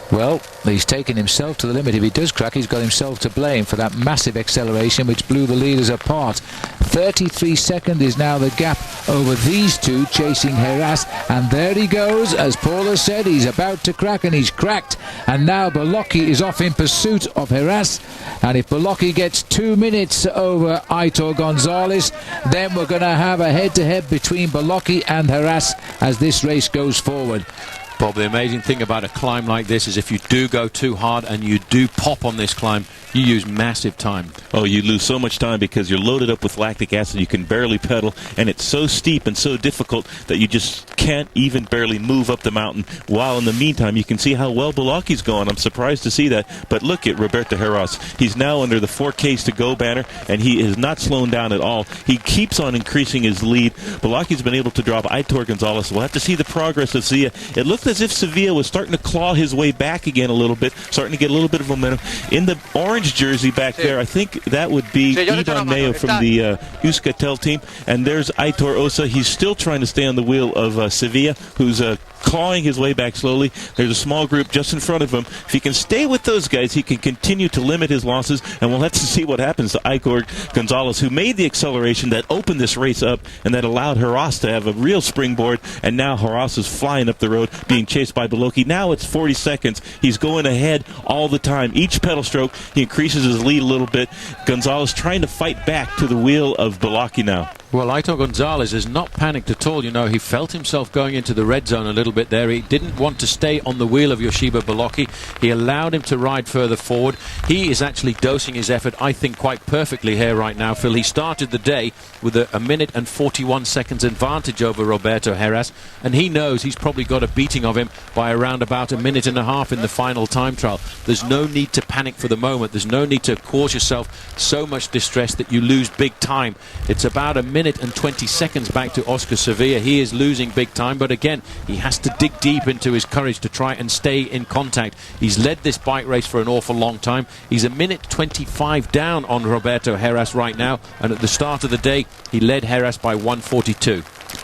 Well, he's taken himself to the limit. If he does crack, he's got himself to blame for that massive acceleration which blew the leaders apart. 33 seconds is now the gap over these two chasing Heras, and there he goes. As Paula said, he's about to crack, and he's cracked, and now Beloki is off in pursuit of Heras, and if Beloki gets 2 minutes over Aitor González, then we're going to have a head-to-head between Beloki and Heras as this race goes forward. Bob, the amazing thing about a climb like this is if you do go too hard and you do pop on this climb, you use massive time. Oh, you lose so much time because you're loaded up with lactic acid. You can barely pedal, and it's so steep and so difficult that you just can't even barely move up the mountain. While in the meantime, you can see how well Beloki's going. I'm surprised to see that. But look at Roberto Heras. He's now under the 4Ks to go banner, and he is not slowing down at all. He keeps on increasing his lead. Beloki's been able to drop Aitor González. We'll have to see the progress of Sevilla. It looked as if Sevilla was starting to claw his way back again a little bit, starting to get a little bit of momentum. In the orange jersey back there, I think that would be Iban Mayo from the Euskaltel team. And there's Aitor Osa. He's still trying to stay on the wheel of Sevilla, who's clawing his way back slowly. There's a small group just in front of him. If he can stay with those guys, he can continue to limit his losses, and we'll have to see what happens to Aitor González, who made the acceleration that opened this race up and that allowed Heras to have a real springboard, and now Heras is flying up the road, being chased by Beloki. Now it's 40 seconds. He's going ahead all the time. Each pedal stroke, he increases his lead a little bit. González trying to fight back to the wheel of Beloki now. Well, Aitor González has not panicked at all. You know, he felt himself going into the red zone a little bit there. He didn't want to stay on the wheel of Joseba Beloki. He allowed him to ride further forward. He is actually dosing his effort, I think, quite perfectly here right now, Phil. He started the day with a minute and 41 seconds advantage over Roberto Heras, and he knows he's probably got a beating of him by around about a minute and a half in the final time trial. There's no need to panic for the moment. There's no need to cause yourself so much distress that you lose big time. It's about a minute and 20 seconds back to Óscar Sevilla. He is losing big time, but again, he has to dig deep into his courage to try and stay in contact. He's led this bike race for an awful long time. He's a minute 25 down on Roberto Heras right now, and at the start of the day, he led Heras by 1:42.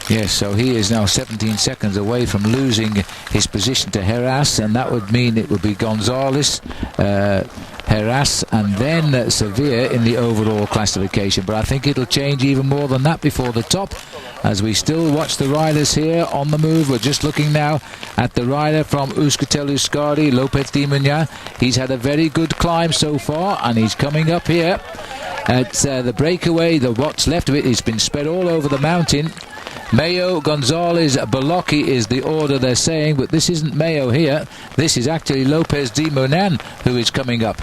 Yes, so he is now 17 seconds away from losing his position to Heras, and that would mean it would be González, Heras, and then Sevilla in the overall classification. But I think it'll change even more than that before the top, as we still watch the riders here on the move. We're just looking now at the rider from Euskaltel Euskadi, López de Muñán. He's had a very good climb so far, and he's coming up here at the breakaway. What's left of it has been spread all over the mountain. Mayo, González, Beloki is the order they're saying, but this isn't Mayo here. This is actually López de Muñán who is coming up.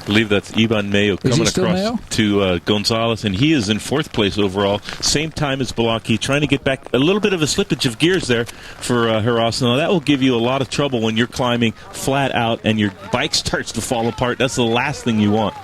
I believe that's Iban Mayo coming across Mayo? to González, and he is in 4th place overall, same time as Beloki, trying to get back a little bit of a slippage of gears there for Heras. Now that will give you a lot of trouble when you're climbing flat out and your bike starts to fall apart. That's the last thing you want.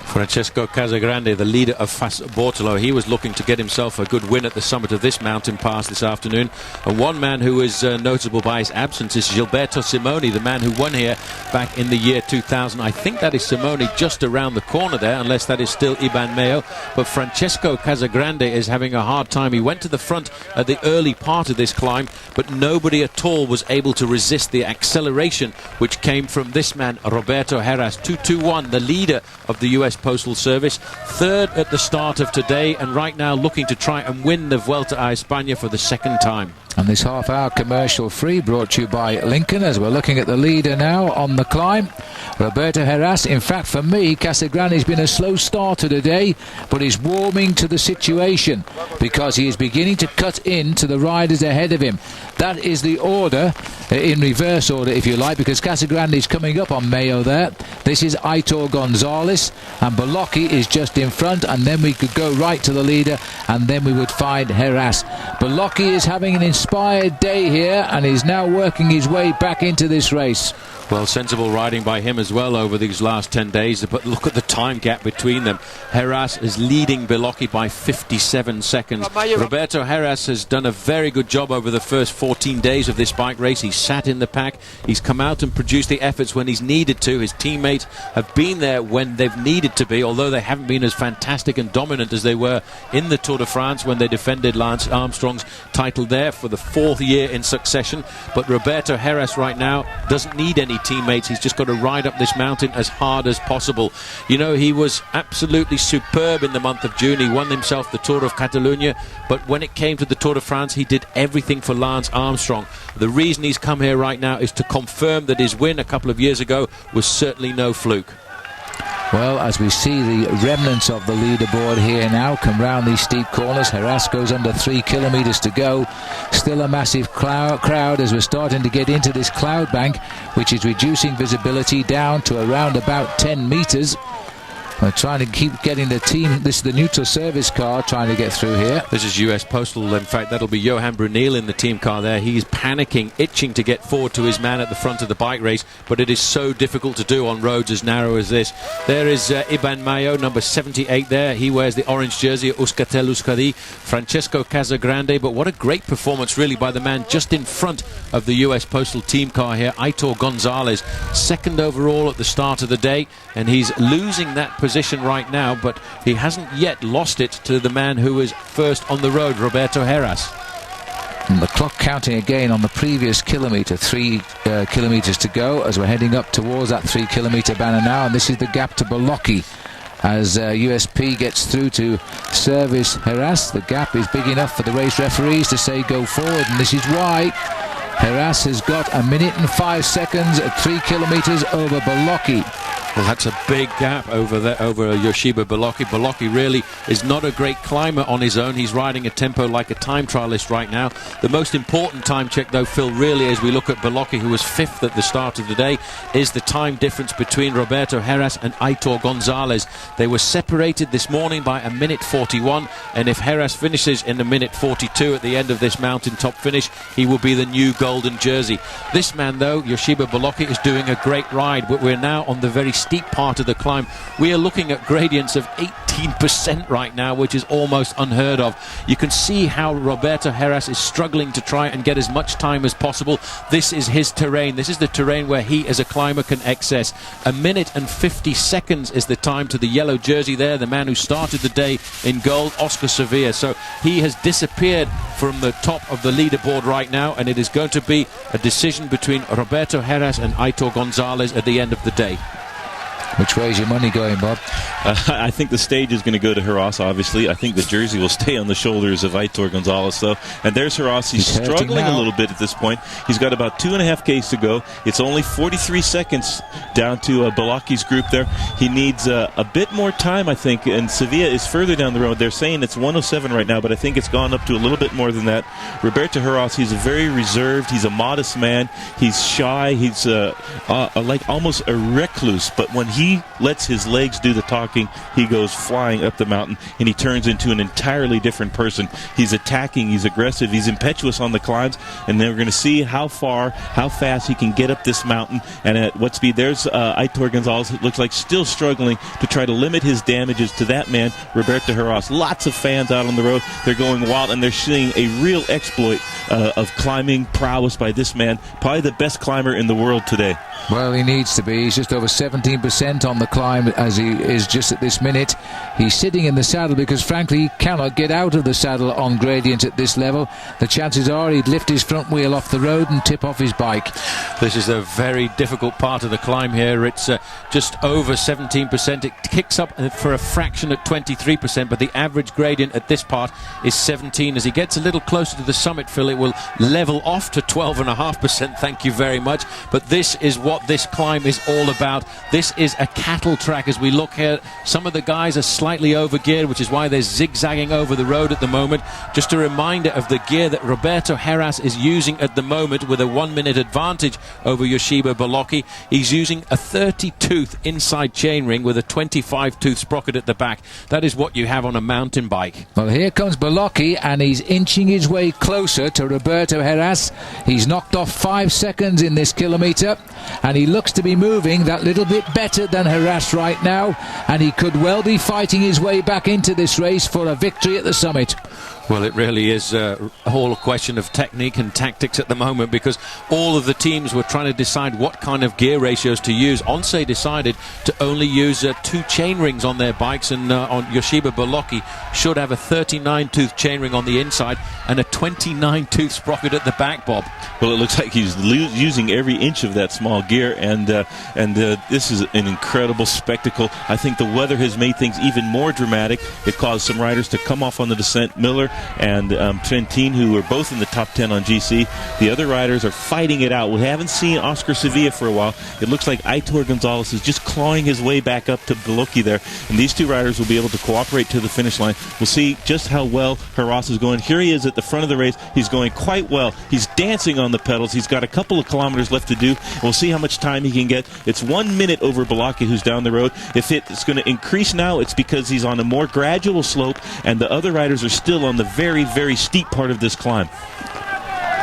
Francesco Casagrande, the leader of Fas Bortolo, he was looking to get himself a good win at the summit of this mountain pass this afternoon. And one man who is notable by his absence is Gilberto Simoni, the man who won here back in the year 2000. I think that is Simoni just around the corner there, unless that is still Iban Mayo. But Francesco Casagrande is having a hard time. He went to the front at the early part of this climb, but nobody at all was able to resist the acceleration which came from this man, Roberto Heras. 2:21, the leader of the US Postal Service, third at the start of today, and right now looking to try and win the Vuelta a España for the second time. And this half-hour commercial free brought to you by Lincoln, as we're looking at the leader now on the climb, Roberto Heras. In fact, for me, Casagrande's been a slow starter today, but he's warming to the situation because he is beginning to cut into the riders ahead of him. That is the order, in reverse order, if you like, because Casagrande's coming up on Mayo there. This is Aitor González, and Beloki is just in front, and then we could go right to the leader, and then we would find Heras. Beloki is having an inspired day here, and he's now working his way back into this race. Well, sensible riding by him as well over these last 10 days, but look at the time gap between them. Heras is leading Beloki by 57 seconds. Roberto Heras has done a very good job over the first 14 days of this bike race. He's sat in the pack, he's come out and produced the efforts when he's needed to. His teammates have been there when they've needed to be, although they haven't been as fantastic and dominant as they were in the Tour de France when they defended Lance Armstrong's title there for the 4th year in succession. But Roberto Heras right now doesn't need any teammates. He's just got to ride up this mountain as hard as possible. You know, he was absolutely superb in the month of June. He won himself the Tour of Catalonia, but when it came to the Tour de France, he did everything for Lance Armstrong. The reason he's come here right now is to confirm that his win a couple of years ago was certainly no fluke. Well, as we see the remnants of the leaderboard here now come round these steep corners, Heras goes under 3 kilometres to go. Still a massive crowd as we're starting to get into this cloud bank, which is reducing visibility down to around about 10 metres. We're trying to keep getting the team. This is the neutral service car trying to get through here. This is US Postal. In fact, that'll be Johan Brunel in the team car there. He's panicking, itching to get forward to his man at the front of the bike race, but it is so difficult to do on roads as narrow as this. There is Iban Mayo, number 78 there. He wears the orange jersey at Euskaltel Euskadi. Francesco Casagrande, but what a great performance really by the man just in front of the US Postal team car here, Aitor González, second overall at the start of the day, and he's losing that position right now, but he hasn't yet lost it to the man who was first on the road, Roberto Heras. And the clock counting again on the previous kilometre, 3 kilometres to go as we're heading up towards that 3 kilometre banner now, and this is the gap to Beloki as USP gets through to service Heras. The gap is big enough for the race referees to say go forward, and this is why Heras has got 1 minute and 5 seconds at 3 kilometres over Beloki. Well, that's a big gap over there, over Joseba Beloki. Beloki really is not a great climber on his own. He's riding a tempo like a time trialist right now. The most important time check, though, Phil, really, as we look at Beloki, who was 5th at the start of the day, is the time difference between Roberto Heras and Aitor González. They were separated this morning by 1 minute 41, and if Heras finishes in 1 minute 42 at the end of this mountaintop finish, he will be the new golden jersey. This man, though, Joseba Beloki, is doing a great ride, but we're now on the very steep part of the climb. We are looking at gradients of 18% right now, which is almost unheard of. You can see how Roberto Heras is struggling to try and get as much time as possible. This is his terrain. This is the terrain where he as a climber can excess. 1 minute and 50 seconds is the time to the yellow jersey there, the man who started the day in gold, Óscar Sevilla. So he has disappeared from the top of the leaderboard right now, and it is going to be a decision between Roberto Heras and Aitor González at the end of the day. Which way is your money going, Bob? I think the stage is going to go to Heras, obviously. I think the jersey will stay on the shoulders of Aitor González, though. And there's Heras. He's struggling a little bit at this point. He's got about 2.5 Ks to go. It's only 43 seconds down to Beloki's group there. He needs a bit more time, I think. And Sevilla is further down the road. They're saying it's 1:07 right now, but I think it's gone up to a little bit more than that. Roberto Heras, he's very reserved. He's a modest man. He's shy. He's like almost a recluse. But when he he lets his legs do the talking, he goes flying up the mountain, and he turns into an entirely different person. He's attacking, he's aggressive, he's impetuous on the climbs, and then we're going to see how fast he can get up this mountain, and at what speed. There's Aitor González, it looks like still struggling to try to limit his damages to that man, Roberto Heras. Lots of fans out on the road. They're going wild, and they're seeing a real exploit of climbing prowess by this man, probably the best climber in the world today. Well, he needs to be. He's just over 17% on the climb as he is just at this minute. He's sitting in the saddle because, frankly, he cannot get out of the saddle on gradient at this level. The chances are he'd lift his front wheel off the road and tip off his bike. This is a very difficult part of the climb here. It's just over 17%. It kicks up for a fraction at 23%, but the average gradient at this part is 17. As he gets a little closer to the summit, Phil, it will level off to 12.5%. Thank you very much. But this is what this climb is all about. This is a cattle track. As we look here, some of the guys are slightly over geared, which is why they're zigzagging over the road at the moment. Just a reminder of the gear that Roberto Heras is using at the moment with a 1 minute advantage over Joseba Beloki. He's using a 30-tooth inside chainring with a 25-tooth sprocket at the back. That is what you have on a mountain bike. Well, here comes Beloki, and he's inching his way closer to Roberto Heras. He's knocked off 5 seconds in this kilometre, and he looks to be moving that little bit better than Heras right now, and he could well be fighting his way back into this race for a victory at the summit. Well, it really is a whole question of technique and tactics at the moment, because all of the teams were trying to decide what kind of gear ratios to use. ONCE decided to only use 2 chain rings on their bikes, and on Joseba Beloki should have a 39-tooth chainring on the inside and a 29-tooth sprocket at the back, Bob. Well, it looks like he's using every inch of that small gear, and this is an incredible spectacle. I think the weather has made things even more dramatic. It caused some riders to come off on the descent. Miller and Trentin, who were both in the top 10 on GC. The other riders are fighting it out. We haven't seen Óscar Sevilla for a while. It looks like Aitor González is just clawing his way back up to Beloki there, and these 2 riders will be able to cooperate to the finish line. We'll see just how well Heras is going. Here he is at the front of the race. He's going quite well. He's dancing on the pedals. He's got a couple of kilometers left to do. We'll see how much time he can get. It's 1 minute over Beloki, who's down the road. If it's going to increase now, it's because he's on a more gradual slope, and the other riders are still on the very, very steep part of this climb.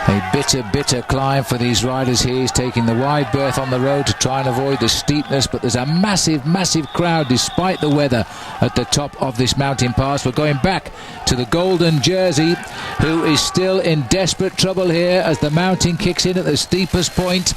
A bitter climb for these riders here. He's taking the wide berth on the road to try and avoid the steepness, but there's a massive crowd despite the weather at the top of this mountain pass. We're going back to the golden jersey, who is still in desperate trouble here as the mountain kicks in at the steepest point.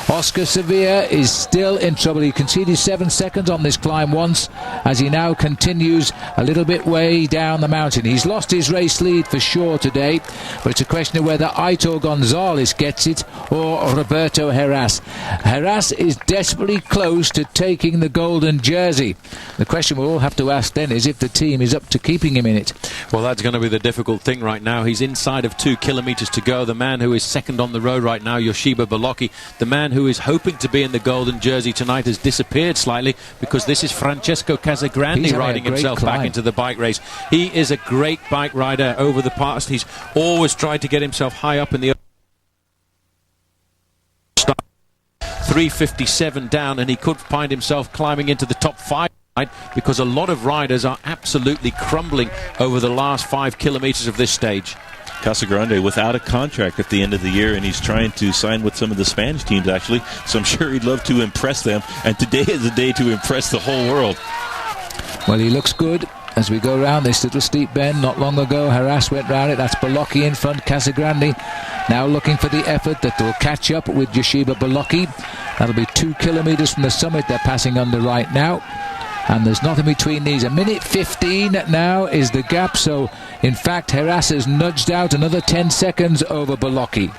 Óscar Sevilla is still in trouble. He conceded 7 seconds on this climb once, as he now continues a little bit way down the mountain. He's lost his race lead for sure today, but it's a question of whether Aitor González gets it or Roberto Heras. Heras is desperately close to taking the golden jersey. The question we'll all have to ask then is if the team is up to keeping him in it. Well, that's going to be the difficult thing right now. He's inside of 2 kilometres to go. The man who is second on the road right now, Joseba Beloki, the man who is hoping to be in the golden jersey tonight, has disappeared slightly, because this is Francesco Casagrande riding himself back into the bike race. He is a great bike rider over the past. He's always tried to get himself high up in the 3:57 down, and he could find himself climbing into the top 5, because a lot of riders are absolutely crumbling over the last 5 kilometres of this stage. Casagrande without a contract at the end of the year, and he's trying to sign with some of the Spanish teams, actually, so I'm sure he'd love to impress them, and today is a day to impress the whole world. Well, he looks good as we go around this little steep bend. Not long ago, Heras went round it. That's Beloki in front. Casagrande now looking for the effort that will catch up with Joseba Beloki. That'll be 2 kilometres from the summit they're passing under right now, and there's nothing between these. 1:15 now is the gap, so in fact Heras has nudged out another 10 seconds over Beloki.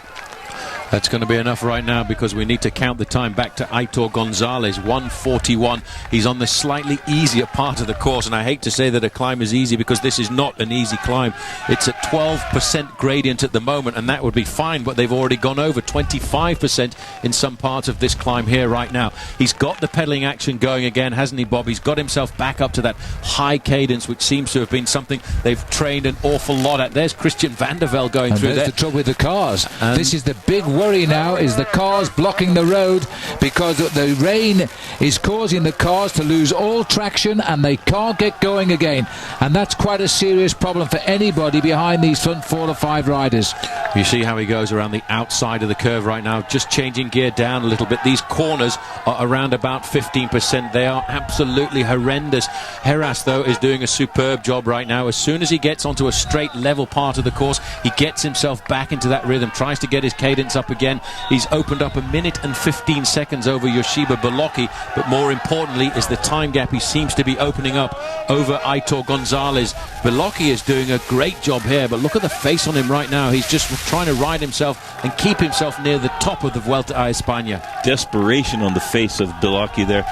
That's going to be enough right now, because we need to count the time back to Aitor González, 1:41. He's on the slightly easier part of the course, and I hate to say that a climb is easy, because this is not an easy climb. It's at 12% gradient at the moment, and that would be fine, but they've already gone over 25% in some parts of this climb here right now. He's got the pedaling action going again, hasn't he, Bob? He's got himself back up to that high cadence, which seems to have been something they've trained an awful lot at. There's Christian van der Velde going through there. There's the trouble with the cars. This is the big worry now is the cars blocking the road, because the rain is causing the cars to lose all traction and they can't get going again, and that's quite a serious problem for anybody behind these front 4 or 5 riders. You see how he goes around the outside of the curve right now, just changing gear down a little bit. These corners are around about 15%. They are absolutely horrendous. Heras, though, is doing a superb job right now. As soon as he gets onto a straight level part of the course, he gets himself back into that rhythm, tries to get his cadence up again. He's opened up 1 minute and 15 seconds over Joseba Beloki, but more importantly is the time gap he seems to be opening up over Aitor González. Beloki is doing a great job here, but look at the face on him right now. He's just trying to ride himself and keep himself near the top of the Vuelta a España. Desperation on the face of Beloki there.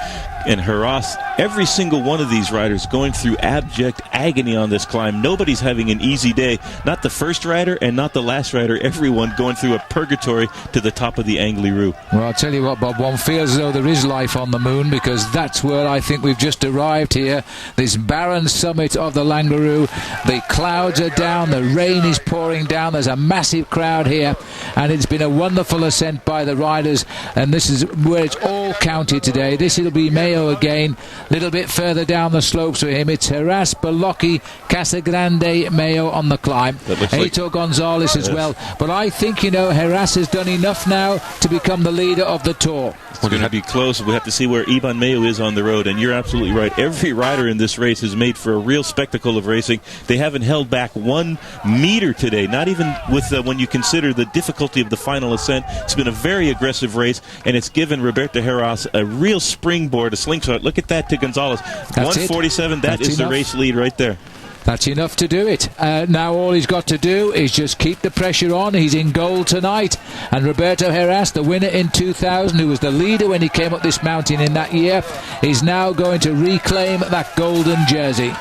And Heras, every single one of these riders going through abject agony on this climb. Nobody's having an easy day. Not the first rider and not the last rider. Everyone going through a purgatory to the top of the Angliru. Well, I'll tell you what, Bob, one feels as though there is life on the moon, because that's where I think we've just arrived here. This barren summit of the Langaroo. The clouds are down, the rain is pouring down, there's a massive crowd here, and it's been a wonderful ascent by the riders, and this is where it's all counted today. This will be Mayo again, a little bit further down the slopes for him. It's Heras, Beloki, Casagrande, Mayo on the climb. Aitor González as well. But I think, Heras has done enough now to become the leader of the Tour. We're going to be close. We have to see where Iban Mayo is on the road, and you're absolutely right. Every rider in this race has made for a real spectacle of racing. They haven't held back 1 meter today, not even with when you consider the difficulty of the final ascent. It's been a very aggressive race, and it's given Roberto Heras a real springboard, a slingshot. Look at that to González. 147, that is the race lead right there. That's enough to do it. Now all he's got to do is just keep the pressure on. He's in goal tonight. And Roberto Heras, the winner in 2000, who was the leader when he came up this mountain in that year, is now going to reclaim that golden jersey.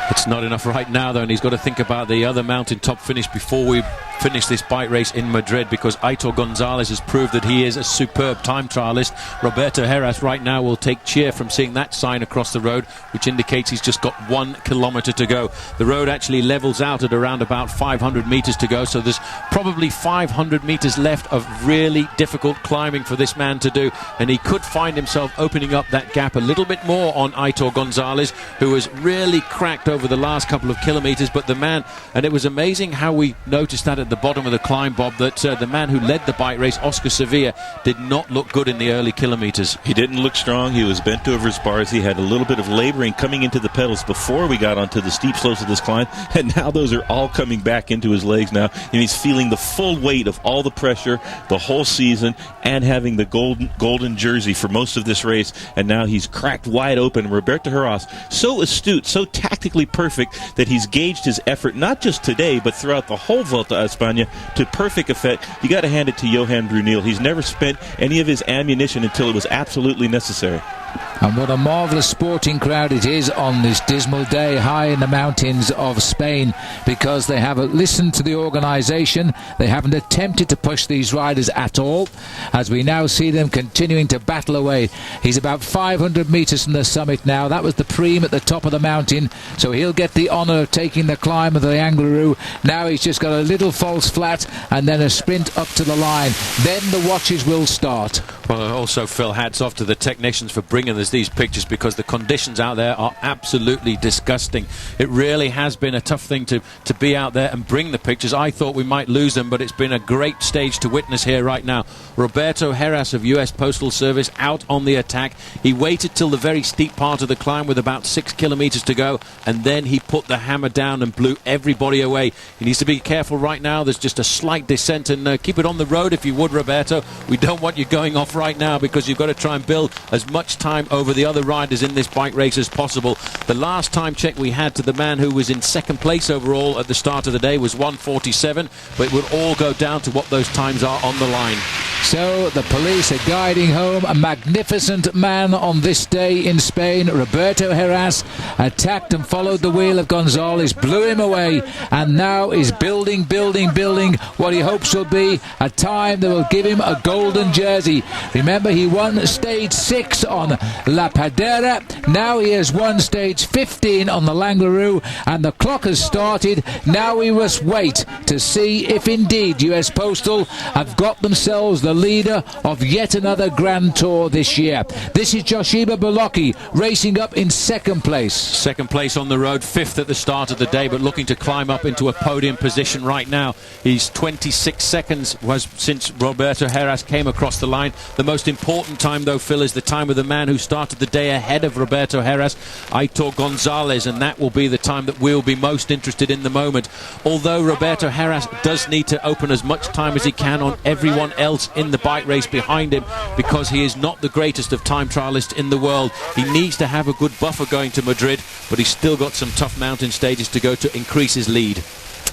It's not enough right now, though, and he's got to think about the other mountaintop finish before we finish this bike race in Madrid, because Aitor González has proved that he is a superb time trialist. Roberto Heras right now will take cheer from seeing that sign across the road, which indicates he's just got 1 kilometre to go. The road actually levels out at around about 500 metres to go, so there's probably 500 metres left of really difficult climbing for this man to do, and he could find himself opening up that gap a little bit more on Aitor González, who has really cracked over the last couple of kilometres. But the man, and it was amazing how we noticed that at the bottom of the climb, Bob, that the man who led the bike race, Óscar Sevilla, did not look good in the early kilometres. He didn't look strong. He was bent over his bars. He had a little bit of laboring coming into the pedals before we got onto the steep slopes of this climb, and now those are all coming back into his legs now, and he's feeling the full weight of all the pressure the whole season, and having the golden jersey for most of this race, and now he's cracked wide open. Roberto Heras, so astute, so tactically perfect, that he's gauged his effort not just today but throughout the whole Vuelta a España to perfect effect. You got to hand it to Johan Brunel. He's never spent any of his ammunition until it was absolutely necessary. And what a marvellous sporting crowd it is on this dismal day high in the mountains of Spain, because they haven't listened to the organisation. They haven't attempted to push these riders at all, as we now see them continuing to battle away. He's about 500 metres from the summit now. That was the Prem at the top of the mountain, so he'll get the honour of taking the climb of the Angliru. Now he's just got a little false flat and then a sprint up to the line. Then the watches will start. Well, also, Phil, hats off to the technicians for bringing us these pictures, because the conditions out there are absolutely disgusting. It really has been a tough thing to be out there and bring the pictures. I thought we might lose them, but it's been a great stage to witness here right now. Roberto Heras of US Postal Service out on the attack. He waited till the very steep part of the climb with about 6 kilometres to go, and then he put the hammer down and blew everybody away. He needs to be careful right now. There's just a slight descent, and keep it on the road if you would, Roberto. We don't want you going off right now, because you've got to try and build as much time over the other riders in this bike race as possible. The last time check we had to the man who was in second place overall at the start of the day was 1:47, but it would all go down to what those times are on the line. So the police are guiding home a magnificent man on this day in Spain. Roberto Heras attacked and followed the wheel of González, blew him away, and now is building what he hopes will be a time that will give him a golden jersey. Remember, he won stage 6 on La Padera. Now he has won stage 15 on the Langlarue, and the clock has started. Now we must wait to see if indeed US Postal have got themselves the leader of yet another Grand Tour this year. This is Joseba Beloki racing up in second place. Second place on the road, 5th at the start of the day, but looking to climb up into a podium position right now. He's 26 seconds was since Roberto Heras came across the line. The most important time, though, Phil, is the time of the man who started the day ahead of Roberto Heras, Aitor González, and that will be the time that we'll be most interested in the moment. Although Roberto Heras does need to open as much time as he can on everyone else in the bike race behind him, because he is not the greatest of time trialists in the world. He needs to have a good buffer going to Madrid, but he's still got some tough mountain stages to go to increase his lead.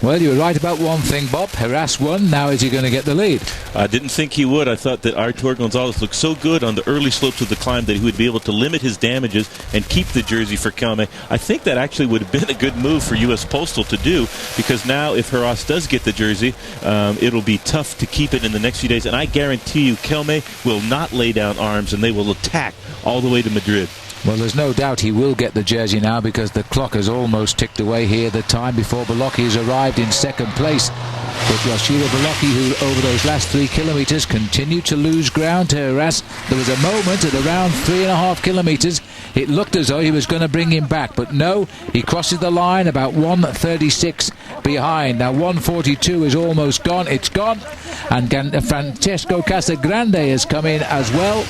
Well, you were right about one thing, Bob. Heras won. Now is he going to get the lead? I didn't think he would. I thought that Aitor González looked so good on the early slopes of the climb that he would be able to limit his damages and keep the jersey for Kelme. I think that actually would have been a good move for US Postal to do, because now if Heras does get the jersey, it'll be tough to keep it in the next few days. And I guarantee you Kelme will not lay down arms, and they will attack all the way to Madrid. Well, there's no doubt he will get the jersey now, because the clock has almost ticked away here. The time before Beloki has arrived in second place. But Joseba Beloki, who over those last 3 kilometres continued to lose ground to Heras. There was a moment at around 3.5 kilometres it looked as though he was going to bring him back, but no, he crosses the line about 1:36 behind. Now 1:42 is almost gone. It's gone, and Francesco Casagrande has come in as well.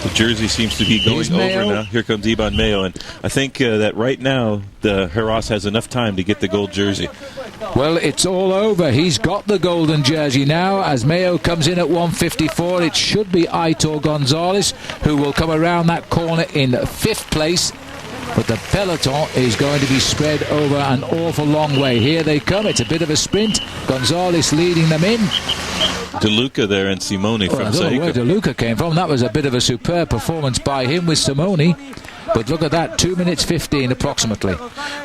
The jersey seems to be going over now. Here comes Iban Mayo, and I think that right now the Heras has enough time to get the gold jersey. Well, it's all over. He's got the golden jersey now as Mayo comes in at 1:54. It should be Aitor González who will come around that corner in 5th place. But the peloton is going to be spread over an awful long way. Here they come. It's a bit of a sprint. González leading them in. De Luca there and Simone from I don't know where De Luca came from. That was a bit of a superb performance by him with Simone. But look at that, 2:15 approximately.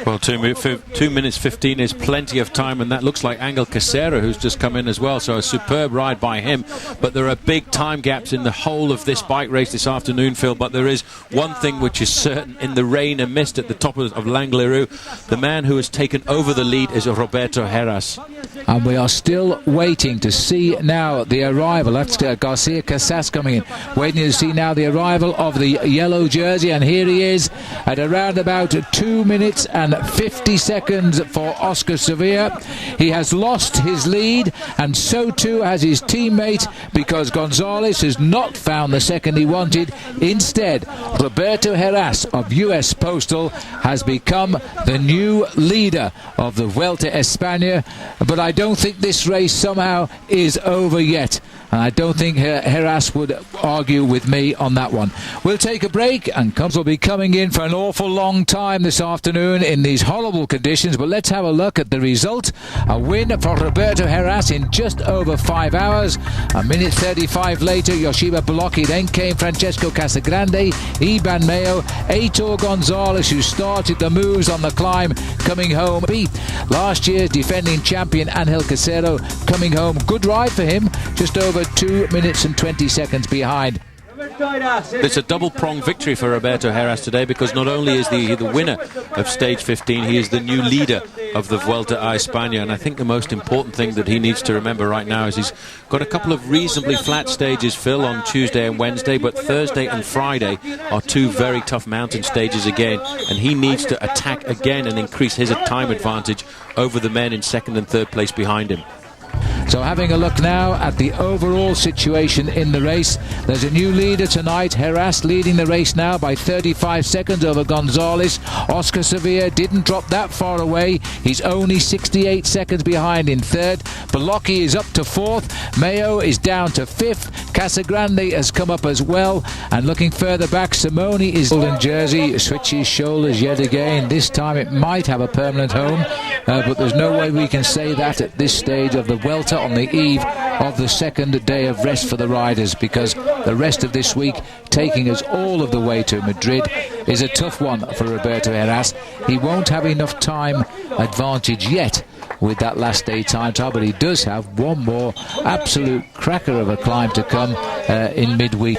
Well, 2 minutes 15 is plenty of time, and that looks like Angel Casera, who's just come in as well. So a superb ride by him. But there are big time gaps in the whole of this bike race this afternoon, Phil. But there is one thing which is certain: in the rain and mist at the top of Langlarue, the man who has taken over the lead is Roberto Heras. And we are still waiting to see now the arrival. That's Garcia Casas coming in. Waiting to see now the arrival of the yellow jersey. And here he is at around about 2 minutes and 50 seconds for Óscar Sevilla. He has lost his lead, and so too has his teammate, because González has not found the second he wanted. Instead, Roberto Heras of US Postal has become the new leader of the Vuelta España. But I don't think this race somehow is over yet, and I don't think Heras would argue with me on that one. We'll take a break, and Cubs will be coming in for an awful long time this afternoon in these horrible conditions. But let's have a look at the result. A win for Roberto Heras in just over 5 hours. A minute 35 later, Joseba Beloki. Then came Francesco Casagrande, Iban Mayo, Aitor González, who started the moves on the climb, coming home. Last year's defending champion Angel Casero coming home. Good ride for him, just over 2 minutes and 20 seconds behind. It's a double-pronged victory for Roberto Heras today, because not only is he the winner of stage 15, he is the new leader of the Vuelta a España. And I think the most important thing that he needs to remember right now is he's got a couple of reasonably flat stages, Phil, on Tuesday and Wednesday, but Thursday and Friday are 2 very tough mountain stages again, and he needs to attack again and increase his time advantage over the men in 2nd and 3rd place behind him. So having a look now at the overall situation in the race, there's a new leader tonight. Heras leading the race now by 35 seconds over González. Óscar Sevilla didn't drop that far away. He's only 68 seconds behind in 3rd. Beloki is up to 4th. Mayo is down to 5th. Casagrande has come up as well. And looking further back, Simone is golden jersey, switches shoulders yet again. This time it might have a permanent home, but there's no way we can say that at this stage of the Vuelta on the eve of the second day of rest for the riders, because the rest of this week, taking us all of the way to Madrid, is a tough one for Roberto Heras. He won't have enough time advantage yet with that last day time trial, but he does have one more absolute cracker of a climb to come in midweek